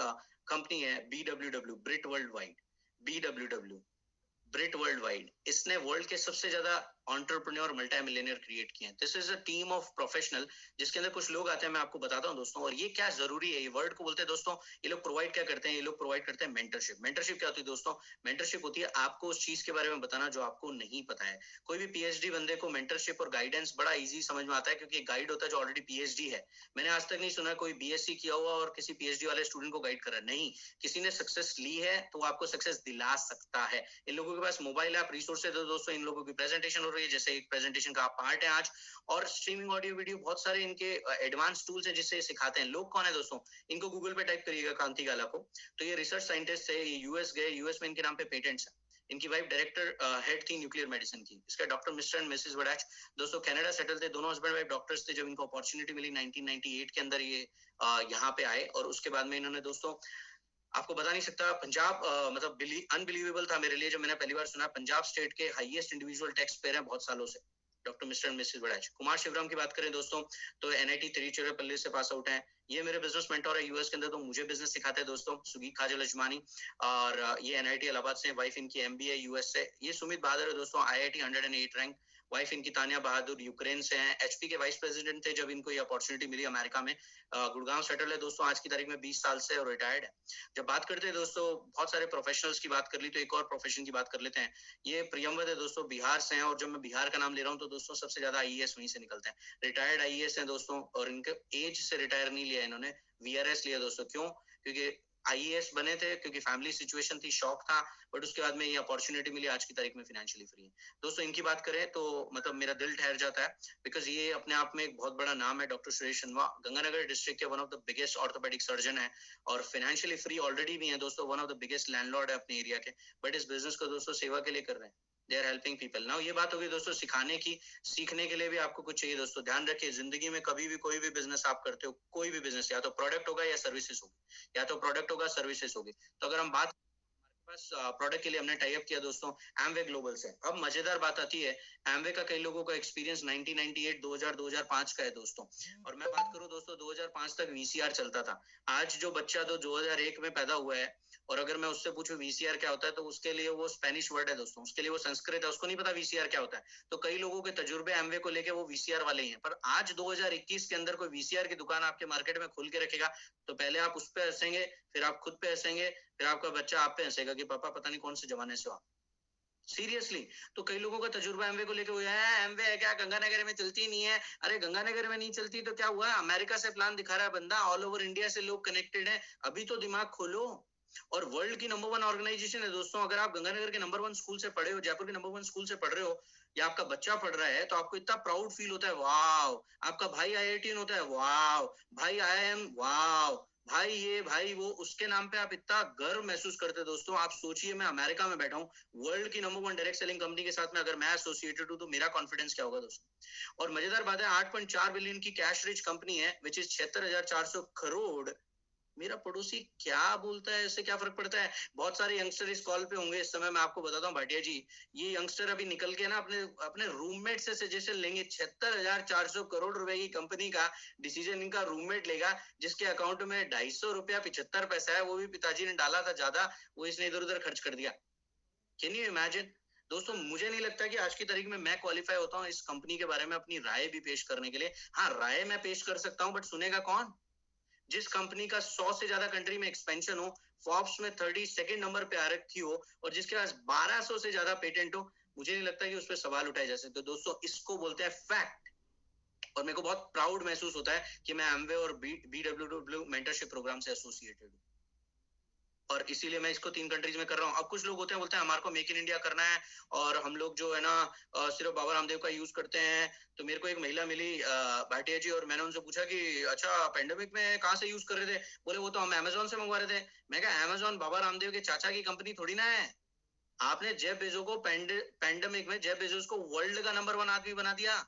कंपनी है BWW, Brit world wide. BWW, Brit world wide, इसने वर्ल्ड के सबसे ज्यादा एंटरप्रेन्योर मल्टी मिलियनियर क्रिएट किए हैं। This is a team of professional, जिसके अंदर कुछ लोग आते हैं, मैं आपको बताता हूं दोस्तों। और ये क्या जरूरी है, ये वर्ड को बोलते हैं दोस्तों, ये लोग प्रोवाइड क्या करते हैं? ये लोग प्रोवाइड करते हैं मेंटरशिप। मेंटरशिप क्या होती है दोस्तों? मेंटरशिप होती है आपको उस चीज के बारे में बताना जो आपको नहीं पता है। कोई भी पीएचडी बंदे को मेंटरशिप और गाइडेंस बड़ा इजी समझ में आता है, क्योंकि गाइड होता है जो ऑलरेडी पीएचडी है। मैंने आज तक नहीं सुना कोई बीएससी किया हुआ और किसी पीएचडी वाले स्टूडेंट को गाइड कर रहा है। नहीं, किसी ने सक्सेस ली है तो वो आपको सक्सेस दिला सकता है। इन लोगों के पास मोबाइल ऐप रिसोर्सेज है दोस्तों, इन लोगों की प्रेजेंटेशन हो रही है, जैसे एक प्रेजेंटेशन का आप पार्ट है आज, और स्ट्रीमिंग ऑडियो वीडियो, बहुत सारे इनके एडवांस टूल्स हैं जिससे सिखाते हैं। लोग कौन है दोस्तों? इनको गूगल पे टाइप करिएगा, कांति गाला को। तो ये रिसर्च साइंटिस्ट है, ये यूएस गए, यूएस में इनके नाम पे पेटेंट्स है। इनकी वाइफ डायरेक्टर हेड थी न्यूक्लियर मेडिसिन की। इसका doctor mister and missus Badach दोस्तों कनाडा सेटल थे, दोनों हस्बैंड वाइफ डॉक्टर्स थे। जब इनको अपॉर्चुनिटी मिली 1998 के अंदर, ये यहाँ पे आए, और उसके बाद में इन्होंने दोस्तों, आपको बता नहीं सकता, पंजाब मतलब अनबिलीवेबल था मेरे लिए जब मैंने पहली बार सुना। पंजाब स्टेट के हाईएस्ट इंडिविजुअल टैक्स पेयर हैं बहुत सालों से, doctor mister and missus Badach. Kumar Shivram की बात करें दोस्तों, तो एनआईटी तिरुचिरापल्ली से पास आउट है। ये मेरे बिजनेस मेंटोर है यूएस के अंदर, तो मुझे बिजनेस सिखाते हैं दोस्तों, सुगी काजल अजमानी। और ये एनआईटी इलाहाबाद से, वाइफ इनकी एमबीए यूएस से। ये सुमित बहादुर है दोस्तों, आईआईटी 108 रैंक। वाइफ इनकी तानिया बहादुर यूक्रेन से हैं, एचपी के वाइस प्रेसिडेंट थे जब इनको ये अपॉर्चुनिटी मिली अमेरिका में। गुड़गांव सेटल है दोस्तों आज की तारीख में 20 साल से, और रिटायर्ड है। जब बात करते हैं दोस्तों, बहुत सारे प्रोफेशनल्स की बात कर ली, तो एक और प्रोफेशन की बात कर लेते हैं। ये प्रियमवद है दोस्तों, बिहार से हैं, और जब मैं बिहार का नाम ले रहा हूँ तो दोस्तों सबसे ज्यादा आईएएस वहीं से निकलते हैं। रिटायर्ड आईएएस हैं दोस्तों, और इनके एज से रिटायर नहीं लिया इन्होंने, वीआरएस लिया दोस्तों। क्यों? क्योंकि आईएएस बने थे क्योंकि फैमिली सिचुएशन थी, शौक था, बट उसके बाद में ये अपॉर्चुनिटी मिली, आज की तारीख में फाइनेंशियली फ्री है दोस्तों। इनकी बात करें तो मतलब मेरा दिल ठहर जाता है, बिकॉज ये अपने आप में एक बहुत बड़ा नाम है। डॉक्टर सुरेश शर्मा गंगानगर डिस्ट्रिक्ट के one of the biggest orthopaedic surgeon है, और फाइनेंशियली फ्री ऑलरेडी भी है दोस्तों, one of the biggest landlord है अपने एरिया के, बट इस बिजनेस को दोस्तों सेवा के लिए कर रहे हैं। They are helping people. Now ये बात होगी दोस्तों सिखाने की, सीखने के लिए भी आपको कुछ चाहिए दोस्तों। ध्यान रखिए, जिंदगी में कभी भी कोई भी बिजनेस आप करते हो, कोई भी बिजनेस, या तो प्रोडक्ट होगा या सर्विसेज होगी, या तो प्रोडक्ट होगा सर्विसेज होगी। तो अगर हम बात बस प्रोडक्ट के लिए हमने टाई अप किया दोस्तों एमवे ग्लोबल से। अब मजेदार बात आती है, एमवे का कई लोगों का एक्सपीरियंस 1998, 2000, 2005 का है दोस्तों। और मैं बात करूं दोस्तों 2005 तक वीसीआर चलता था। आज जो बच्चा 2001 में पैदा हुआ है और अगर मैं उससे पूछूं वीसीआर क्या होता है, तो उसके लिए वो स्पेनिश वर्ड है दोस्तों, उसके लिए वो संस्कृत है, उसको नहीं पता वीसीआर क्या होता है। तो कई लोगों के तजुर्बे एमवे को लेके वो वीसीआर वाले ही हैं। पर आज 2021 के अंदर कोई वीसीआर की दुकान आपके मार्केट में खोल के रखेगा तो पहले आप उस पर हंसेंगे, फिर आप खुद पे हंसेंगे, फिर आपका बच्चा आप पे हंसेगा कि पापा पता नहीं कौन से जमाने से हो आप। सीरियसली। तो कई लोगों का तजुर्बा एमवे को लेके हुआ है, एमवे है क्या, गंगानगर में चलती नहीं है। अरे गंगानगर में नहीं चलती तो क्या हुआ, अमेरिका से प्लान दिखा रहा है बंदा, ऑल ओवर इंडिया से लोग कनेक्टेड है। अभी तो दिमाग खोलो। और वर्ल्ड की नंबर 1 ऑर्गेनाइजेशन है दोस्तों। अगर आप गंगानगर के नंबर 1 स्कूल से पढ़े हो, जयपुर के नंबर 1 स्कूल से पढ़ रहे हो, या आपका बच्चा पढ़ रहा है, तो आपको इतना प्राउड फील होता है, वाव। आपका भाई आईआईटीएन होता है, वाव। भाई आईआईएम, वाव। भाई ये भाई वो, उसके नाम पे आप इतना गर्व महसूस करते हैं दोस्तों। आप सोचिए मैं अमेरिका में बैठा हूँ, वर्ल्ड की नंबर 1 डायरेक्ट सेलिंग कंपनी के साथ में अगर मैं एसोसिएटेड हूँ तो मेरा कॉन्फिडेंस क्या होगा दोस्तों। और मजेदार बात है, 8.4 बिलियन की कैश रिच कंपनी है, विच इज 76,400 करोड़। मेरा पड़ोसी क्या बोलता है, इससे क्या फर्क पड़ता है। बहुत सारे यंगस्टर इस कॉल पे होंगे इस समय, मैं आपको बताता हूँ भाटिया जी, ये यंगस्टर अभी निकल के ना अपने अपने रूममेट से सजेशन लेंगे। 76,400 करोड़ रुपए की कंपनी का डिसीजन इनका रूममेट लेगा, जिसके अकाउंट में 250 रुपया 75 पैसा है, वो भी पिताजी ने डाला था ज्यादा, वो इसने इधर उधर खर्च कर दिया। कैन यू इमेजिन दोस्तों। मुझे नहीं लगता कि आज की तारीख में मैं क्वालिफाई होता हूँ इस कंपनी के बारे में अपनी राय भी पेश करने के लिए। हाँ, राय मैं पेश कर सकता हूँ, बट सुनेगा कौन। जिस कंपनी का 100 से ज्यादा कंट्री में एक्सपेंशन हो, फॉर्ब्स में 32nd नंबर पे आ रखी हो, और जिसके पास 1200 से ज्यादा पेटेंट हो, मुझे नहीं लगता कि उस पर सवाल उठाए जा सकते। दोस्तों इसको बोलते हैं फैक्ट। और मेरे को बहुत प्राउड महसूस होता है कि मैं एमवे और BWW मेंटरशिप प्रोग्राम से एसोसिएटेड हूँ, और इसीलिए मैं इसको 3 कंट्रीज में कर रहा हूँ। अब कुछ लोग होते हैं बोलते हैं हमारे को मेक इन इंडिया करना है और हम लोग जो है ना सिर्फ बाबा रामदेव का यूज करते हैं। तो मेरे को एक महिला मिली भाटिया जी, और मैंने उनसे पूछा कि अच्छा पेंडेमिक में कहाँ से यूज कर रहे थे। बोले वो तो हम अमेजोन से मंगवा रहे थे। मैं कहा अमेजोन बाबा रामदेव के चाचा की कंपनी थोड़ी ना है। आपने जेफ बेजो को पेंडेमिक में जेफ बेजोस को वर्ल्ड का नंबर 1 आदमी बना दिया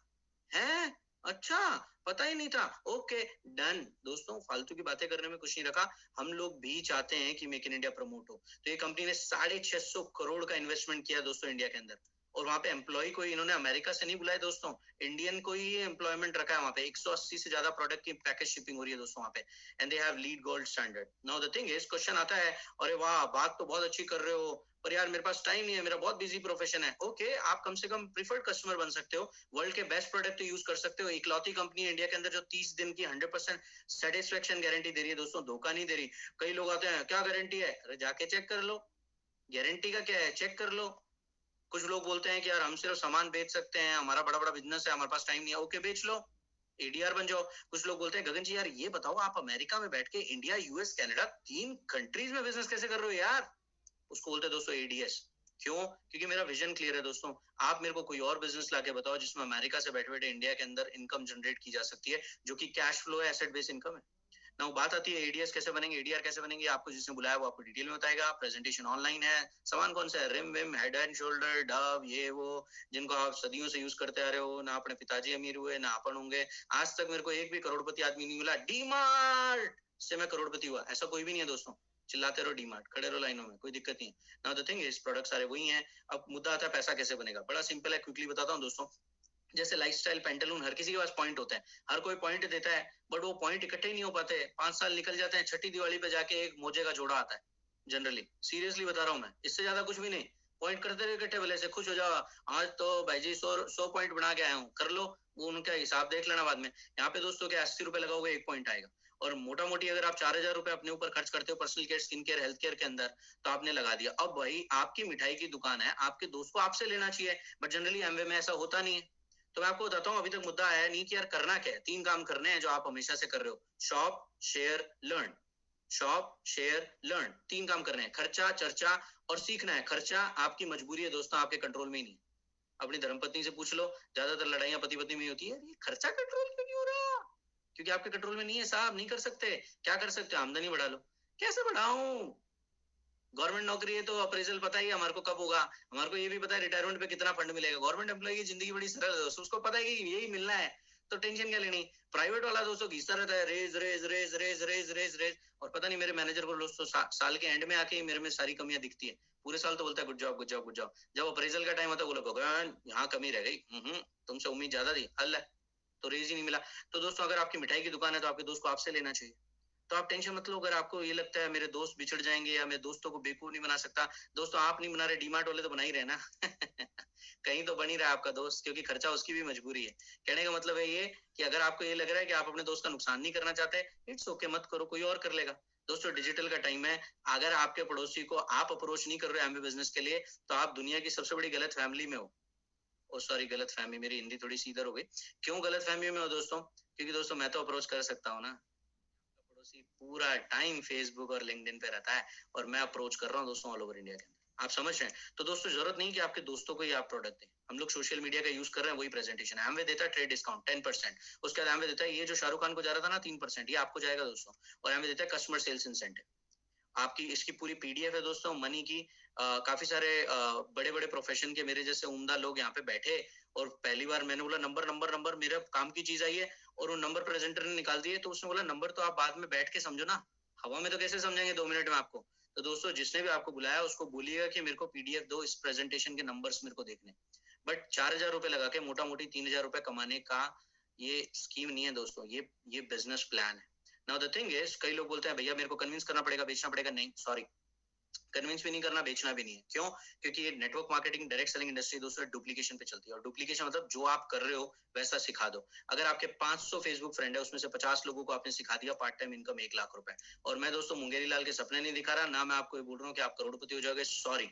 है। अच्छा, पता ही नहीं था। Okay done. दोस्तों फालतू की बातें करने में कुछ नहीं रखा। हम लोग भी चाहते हैं कि मेक इन इंडिया प्रमोट हो। तो ये कंपनी ने 650 करोड़ का इन्वेस्टमेंट किया दोस्तों इंडिया के अंदर, और वहां पे एम्प्लॉय को इन्होंने अमेरिका से नहीं बुलाया दोस्तों, इंडियन को ही एम्प्लॉयमेंट रखा है वहां पे। 180 से ज्यादा प्रोडक्ट की पैकेज शिपिंग हो रही है दोस्तों वहां पे, and they have lead gold standard. Now the thing is, question आता है, अरे वाह बात तो बहुत अच्छी कर रहे हो, पर यार मेरे पास टाइम नहीं है, मेरा बहुत बिजी प्रोफेशन है। ओके, आप कम से कम प्रीफर्ड कस्टमर बन सकते हो, वर्ल्ड के बेस्ट प्रोडक्ट तो यूज कर सकते हो। इकलौती कंपनी है इंडिया के अंदर जो 30 दिन की 100% सेटिस्फेक्शन गारंटी दे रही है दोस्तों, धोखा नहीं दे रही। कई लोग आते हैं क्या गारंटी है, अरे जाके चेक कर लो, गारंटी का क्या है, चेक कर लो। कुछ लोग बोलते हैं कि यार हम सिर्फ सामान बेच सकते हैं, हमारा बड़ा बड़ा बिजनेस है, हमारे पास टाइम नहीं है। ओके बेच लो, एडीआर बन जाओ। कुछ लोग बोलते हैं गगन जी यार ये बताओ, आप अमेरिका में बैठ के इंडिया, यूएस, कनाडा 3 कंट्रीज में बिजनेस कैसे कर रहे हो यार। उसको बोलते हैं दोस्तों एडीएस। क्यों? क्योंकि मेरा विजन क्लियर है दोस्तों। आप मेरे को कोई और बिजनेस लाके बताओ जिसमें अमेरिका से बैठे बैठे इंडिया के अंदर इनकम जनरेट की जा सकती है, जो कि कैश फ्लो है, एसेट बेस्ड इनकम है ना। बात आती है एडीएस कैसे बनेंगे, एडीआर कैसे बनेंगे, आपको जिसने बुलाया वो आपको डिटेल में बताएगा। प्रेजेंटेशन ऑनलाइन है। सामान कौन सा है, Rin Vim, Head and Shoulder, Dove, ये वो, जिनको आप सदियों से यूज करते आ रहे हो। ना अपने पिताजी अमीर हुए ना अपन होंगे। आज तक मेरे को एक भी करोड़पति आदमी नहीं मिला डीमार्ट से मैं करोड़पति हुआ, ऐसा कोई भी नहीं है दोस्तों। चिल्लाते रहो डीमार्ट, खड़े रहो लाइनों में, कोई दिक्कत नहीं है। Now the thing is, product सारे वही हैं। अब मुद्दा आता है पैसा कैसे बनेगा। बड़ा सिंपल है, क्विकली बताता हूँ दोस्तों। जैसे लाइफस्टाइल पेंटालून, हर किसी के पास पॉइंट होता है, हर कोई पॉइंट देता है, बट वो पॉइंट इकट्ठे ही नहीं हो पाते। 5 साल निकल जाते हैं, छठी दिवाली पे जाके एक मोजे का जोड़ा आता है जनरली। सीरियसली बता रहा हूँ मैं, इससे ज्यादा कुछ भी नहीं। पॉइंट करते रहे इकट्ठे, भले से खुश हो जाओ, आज तो भाई जी 100 पॉइंट बना के आया हूँ, कर लो, वो उनका हिसाब देख लेना बाद में। यहाँ पे दोस्तों क्या 80 रुपए लगाओगे 1 पॉइंट आएगा। और मोटा मोटी अगर आप 4,000 रुपए अपने ऊपर खर्च करते हो personal care, skin care, health care के अंदर, तो आपने लगा दिया। अब भाई आपकी मिठाई की दुकान है, आपके दोस्त को आपसे लेना चाहिए, बट जनरली एमवे में ऐसा होता नहीं है। तो मैं आपको बताता हूँ, अभी तक मुद्दा आया नहीं कि यार करना क्या है। 3 काम करने हैं जो आप हमेशा से कर रहे हो, shop, share, learn. Shop, share, learn, 3 काम करने हैं। खर्चा, चर्चा और सीखना है। खर्चा आपकी मजबूरी है दोस्तों, आपके कंट्रोल में ही नहीं। अपनी धर्मपत्नी से पूछ लो, ज्यादातर लड़ाइयां पति पत्नी में होती है, ये खर्चा कंट्रोल क्यों नहीं हो रहा, क्योंकि आपके कंट्रोल में नहीं है साहब, नहीं कर सकते। क्या कर सकते हो, आमदनी बढ़ा लो। कैसे बढ़ाऊं, गवर्नमेंट नौकरी है तो अप्रेजल पता ही है हमारे को कब होगा, हमारे को ये भी पता है रिटायरमेंट पे कितना फंड मिलेगा। गवर्नमेंट एम्प्लॉय की जिंदगी बड़ी सरल है, उसको पता है कि यही मिलना है। तो टेंशन क्या लेनी। प्राइवेट वाला दोस्तों घिसता रहता है, रेज रेज रेज रेज रेज रेज रेज, और पता नहीं मेरे मैनेजर को दोस्तों साल के एंड में आके ही मेरे में सारी कमियां दिखती है। पूरे साल तो बोलता है good job good job good job, जब अप्रेजल का टाइम होता है बोला भगवान यहाँ कमी रह गई, तुमसे उम्मीद ज्यादा थी, हल है, तो रेज ही नहीं मिला। तो दोस्तों अगर आपकी मिठाई की दुकान है तो आपके दोस्त को आपसे लेना चाहिए। तो आप टेंशन मत लो, अगर आपको ये लगता है मेरे दोस्त बिछड़ जाएंगे या मैं दोस्तों को बेवकूफ नहीं बना सकता, दोस्तों आप नहीं बना रहे, डीमार्ट वाले तो बना ही रहे ना। कहीं तो बन ही रहा है आपका दोस्त, क्योंकि खर्चा उसकी भी मजबूरी है। कहने का मतलब है ये कि अगर आपको ये लग रहा है कि आप अपने दोस्त का नुकसान नहीं करना चाहते, इट्स ओके, मत करो, कोई और कर लेगा। दोस्तों डिजिटल का टाइम है, अगर आपके पड़ोसी को आप अप्रोच नहीं कर रहे एमबी बिजनेस के लिए, तो आप दुनिया की सबसे बड़ी गलत फैमिली में हो। ओ सॉरी, गलत फैमिली, मेरी हिंदी थोड़ी सी इधर हो गई। क्यों गलत फैमिली में हो दोस्तों? क्योंकि दोस्तों मैं तो अप्रोच कर सकता हूँ ना, पड़ोसी पूरा टाइम फेसबुक और लिंक्डइन पे रहता है और मैं अप्रोच कर रहा हूँ दोस्तों ऑल ओवर इंडिया के अंदर। आप समझ रहे हैं? तो दोस्तों जरूरत नहीं कि आपके दोस्तों को ही आप प्रोडक्ट दें, हम लोग सोशल मीडिया का यूज कर रहे हैं, वही प्रेजेंटेशन है। एमवे देता है ट्रेड डिस्काउंट 10%, उसके बाद एमवे देता है ये जो शाहरुख खान को जा रहा था ना 3%, ये आपको जाएगा दोस्तों। और एमवे देता है कस्टमर सेल्स इंसेंटिव। आपकी इसकी पूरी पीडीएफ है दोस्तों मनी की। काफी सारे बड़े बड़े प्रोफेशन के मेरे जैसे उम्दा लोग यहाँ पे बैठे, और पहली बार मैंने बोला नंबर नंबर नंबर, मेरे काम की चीज आई है, और वो नंबर प्रेजेंटर ने निकाल दिए, तो उसने बोला नंबर तो आप बाद में बैठ के समझो ना, हवा में तो कैसे समझेंगे 2 मिनट में आपको। तो दोस्तों जिसने भी आपको बुलाया उसको बोलिएगा कि मेरे को पीडीएफ दो, इस प्रेजेंटेशन के नंबर्स मेरे को देखने। बट 4,000 रुपए लगा के मोटा मोटी 3,000 रुपए कमाने का ये स्कीम नहीं है दोस्तों, ये बिजनेस प्लान है। नाउ द थिंग इज, कई लोग बोलते हैं भैया मेरे को कन्विंस करना पड़ेगा, बेचना पड़ेगा। नहीं, सॉरी, कन्विंस भी नहीं करना, बेचना भी नहीं है। क्यों? क्योंकि ये network marketing direct selling industry दोस्तों डुप्लीकेशन पे चलती है, और डुप्लीकेशन मतलब जो आप कर रहे हो वैसा सिखा दो। अगर आपके 500 फेसबुक फ्रेंड है, उसमें से 50 लोगों को आपने सिखा दिया पार्ट टाइम इनकम 1 लाख रुपए, और मैं दोस्तों मुंगेरी लाल के सपने नहीं दिखा रहा ना, मैं आपको ये बोल रहा हूँ कि आप करोड़पति हो जाओगे, सॉरी,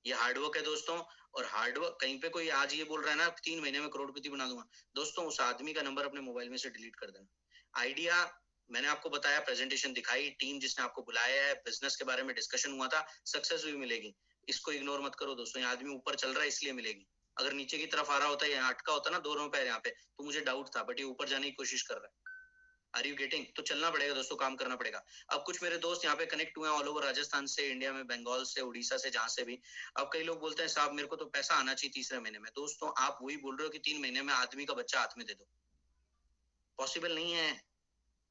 ये हार्डवर्क है दोस्तों। और हार्डवर्क, कहीं पे कोई आज ये बोल रहा है ना 3 महीने में करोड़पति बना दूंगा, दोस्तों उस आदमी का नंबर अपने मोबाइल में से डिलीट कर देना। आइडिया मैंने आपको बताया, प्रेजेंटेशन दिखाई, टीम जिसने आपको बुलाया है, बिजनेस के बारे में डिस्कशन हुआ था, सक्सेस भी मिलेगी। इसको इग्नोर मत करो दोस्तों, ये आदमी ऊपर चल रहा है इसलिए मिलेगी। अगर नीचे की तरफ आ रहा होता है, यहाँ अटका होता ना दोनों पैर यहाँ पे, तो मुझे डाउट था, बट ये ऊपर जाने की कोशिश कर रहा है। Are you getting? तो चलना पड़ेगा दोस्तों, काम करना पड़ेगा। अब कुछ मेरे दोस्त यहाँ पे कनेक्ट हुए हैं ऑल ओवर राजस्थान से, इंडिया में, बंगाल से, उड़ीसा से, जहां से भी। अब कई लोग बोलते हैं साहब मेरे को तो पैसा आना चाहिए तीसरे महीने में। दोस्तों आप वही बोल रहे हो कि 3 महीने में आदमी का बच्चा हाथ में दे दो, पॉसिबल नहीं है।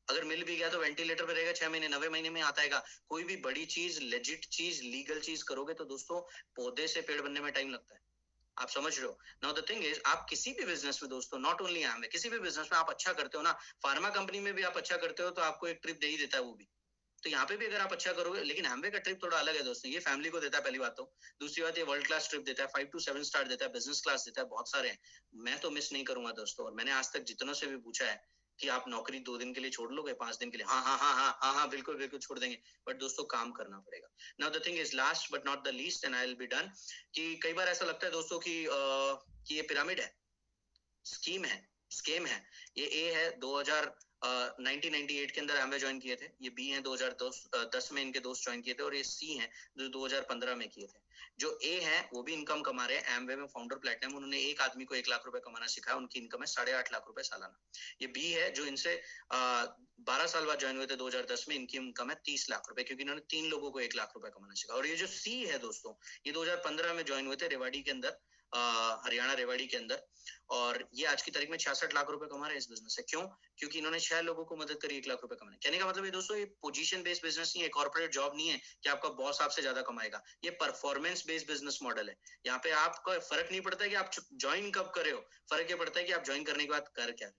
अगर मिल भी गया तो वेंटिलेटर पे रहेगा 6 महीने, 9वें महीने में आता है। कोई भी बड़ी चीज, लेजिट चीज, लीगल चीज करोगे तो दोस्तों पौधे से पेड़ बनने में टाइम लगता है। आप समझ रहे हो? नाउ द थिंग इज, आप किसी भी बिजनेस में दोस्तों, नॉट ओनली आई एम, किसी भी बिजनेस में आप अच्छा करते हो ना, फार्मा कंपनी में भी आप अच्छा करते हो तो आपको एक ट्रिप दे ही देता है वो भी। तो यहाँ पे भी अगर आप अच्छा करोगे, लेकिन एम्वे का ट्रिप थोड़ा अलग है दोस्तों, ये फैमिली को देता है पहली बात तो। दूसरी बात, ये वर्ल्ड क्लास ट्रिप देता है, 5 to 7 स्टार देता है, बिजनेस क्लास देता है, बहुत सारे हैं। मैं तो मिस नहीं करूंगा दोस्तों, और मैंने आज तक जितनों से भी पूछा है कि आप नौकरी 2 दिन के लिए छोड़ लोगे, 5 दिन के लिए, हाँ हाँ हाँ हाँ हाँ हाँ बिल्कुल बिल्कुल छोड़ देंगे, बट दोस्तों काम करना पड़ेगा। Now the thing is, last but not the least, and I will be done, कि कई बार ऐसा लगता है दोस्तों कि ये पिरामिड है, स्कीम है, स्केम है। ये ए है 1998 के अंदर एमवे ज्वाइन किए थे, ये बी है 2010 में इनके दोस्त ज्वाइन किए थे, और ये सी है जो 2015 में किए थे। जो ए है वो भी इनकम कमा रहे हैं एमवे में, फाउंडर प्लेटिनम, उन्होंने एक आदमी को 1 लाख रुपए कमाना सिखाया, उनकी इनकम है 8.5 लाख रुपए सालाना। ये बी है जो इनसे 12 साल बाद ज्वाइन हुए थे 2010 में, इनकी इनकम है 30 लाख रुपए, क्योंकि इन्होंने 3 लोगों को 1 लाख रुपए कमाना सिखाया। और ये जो सी है दोस्तों, ये 2015 में ज्वाइन हुए थे रेवाड़ी के अंदर, हरियाणा रेवाड़ी के अंदर, और ये आज की तारीख में 66 लाख रुपए कमा रहे हैं इस बिजनेस से। क्यों? क्योंकि इन्होंने 6 लोगों को मदद करी 1 लाख रुपए कमाने। कहने का मतलब ये दोस्तों, ये पोजीशन बेस्ड बिजनेस नहीं है, कॉर्पोरेट जॉब नहीं है कि आपका बॉस आपसे ज्यादा कमाएगा। ये परफॉर्मेंस बेस्ड बिजनेस मॉडल है। यहाँ पे आपका फर्क नहीं पड़ता है कि आप ज्वाइन कब करे हो, फर्क ये पड़ता है कि आप ज्वाइन करने के बाद कर क्या,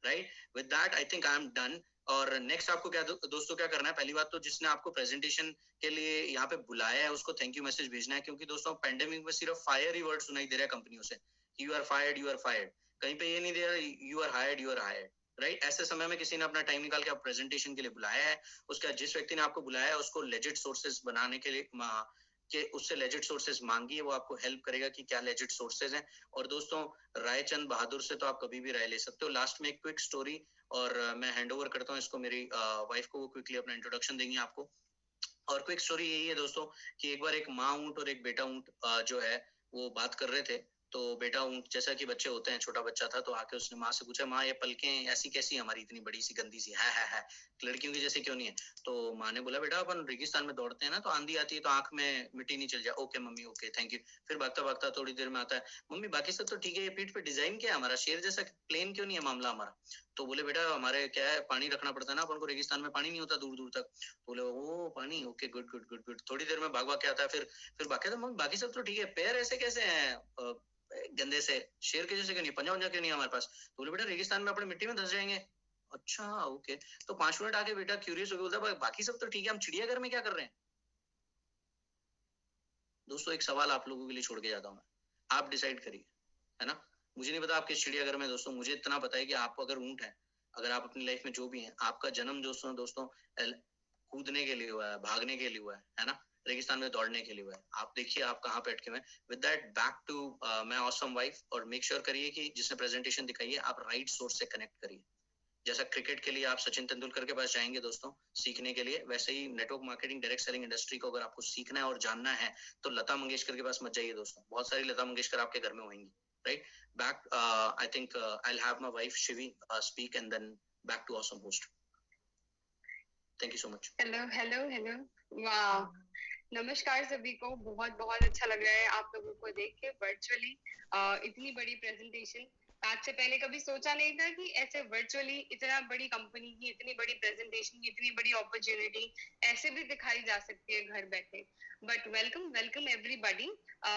right? With that I think I am done. और नेक्स्ट आपको क्या दोस्तों क्या करना है, पहली बात तो जिसने आपको प्रेजेंटेशन के लिए यहाँ पे बुलाया है उसको थैंक यू मैसेज भेजना है, क्योंकि दोस्तों पेंडेमिक में सिर्फ फायर ही वर्ड सुनाई दे रहा है कंपनियों से, you are fired, you are fired. कहीं पे ये नहीं दे रहा you are hired, you are hired, right? ऐसे समय में किसी ने अपना टाइम निकाल के आप प्रेजेंटेशन के लिए बुलाया है, उसका जिस व्यक्ति ने आपको बुलाया है उसको लेजिट सोर्सेज बनाने के लिए कि उससे लेजिट सोर्सेज मांगिए, वो आपको हेल्प करेगा कि क्या लेजिट सोर्सेज हैं। और दोस्तों रायचंद बहादुर से तो आप कभी भी राय ले सकते हो। लास्ट में एक क्विक स्टोरी, और मैं हैंड ओवर करता हूँ इसको मेरी वाइफ को, वो क्विकली अपना इंट्रोडक्शन देंगी आपको। और क्विक स्टोरी यही है दोस्तों कि एक बार एक माँ ऊंट और एक बेटा ऊंट जो है वो बात कर रहे थे, तो बेटा ऊँट जैसा कि बच्चे होते हैं, छोटा बच्चा था तो आके उसने माँ से पूछा, माँ ये पलकें ऐसी कैसी हमारी इतनी बड़ी सी गंदी सी है, लड़कियों की जैसे क्यों नहीं है? तो माँ ने बोला बेटा अपन रेगिस्तान में दौड़ते हैं ना तो आंधी आती है तो आंख में मिट्टी नहीं चल जाए। Okay mummy, okay thank you. फिर भागता भागता थोड़ी देर में आता है, मम्मी बाकी सब तो ठीक है, ये पीठ पे डिजाइन क्या है हमारा, शेर जैसा प्लेन क्यों नहीं है मामला हमारा? तो बोले बेटा हमारे क्या है, पानी रखना पड़ता है ना अपन को, रेगिस्तान में पानी नहीं होता दूर दूर तक। बोले ओ पानी, okay good good good good. थोड़ी देर में भाग भाग के आता है, फिर बाकी तो बाकी सब तो ठीक है, पैर ऐसे कैसे हैं गंदे से, शेर के जैसे क्यों नहीं, पंजा वंजा क्यों नहीं है हमारे पास? तो बोले बेटा रेगिस्तान में अपने मिट्टी में धंस जाएंगे। अच्छा ओके। तो 5 मिनट आके बेटा क्यूरियस हो गया, बोलता बाकी सब तो ठीक है, हम चिड़ियाघर में क्या कर रहे हैं? दोस्तों एक सवाल आप लोगों के लिए छोड़ के जाता हूँ मैं, आप डिसाइड करिए, है ना? मुझे नहीं पता आप किस चिड़ियाघर में दोस्तों, मुझे इतना पता है कि आप अगर ऊंट है, अगर आप अपनी लाइफ में जो भी हैं, आपका जन्म दोस्तों कूदने के लिए हुआ है, भागने के लिए हुआ है ना? रेगिस्तान में दौड़ने के लिए हुआ है। आप देखिए आप कहाँ पे अटके हुए हैं। With that back to my awesome wife, और मेक श्योर करिए कि जिसने प्रेजेंटेशन दिखाई है आप राइट सोर्स से कनेक्ट करिए। जैसा क्रिकेट के लिए आप सचिन तेंदुलकर के पास जाएंगे दोस्तों सीखने के लिए, वैसे ही network marketing direct selling industry को अगर आपको सीखना है और जानना है तो लता मंगेशकर के पास मत जाइए दोस्तों, बहुत सारी लता मंगेशकर आपके घर में होंगी, right? Back I think I will have my wife Shivi speak and then back to awesome host. Thank you so much. Hello hello hello, वाह, नमस्कार सभी को। बहुत बहुत अच्छा लग रहा है आप लोगों को देख के वर्चुअली इतनी बड़ी प्रेजेंटेशन। आज से पहले कभी सोचा नहीं था कि ऐसे वर्चुअली इतना बड़ी कंपनी की इतनी बड़ी प्रेजेंटेशन की इतनी बड़ी अपॉर्चुनिटी ऐसे भी दिखाई जा सकती है घर बैठे। But welcome welcome everybody.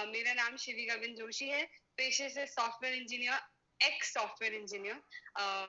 मेरा नाम शिवी गोविंद जोशी है, पेशे से software engineer, x software engineer.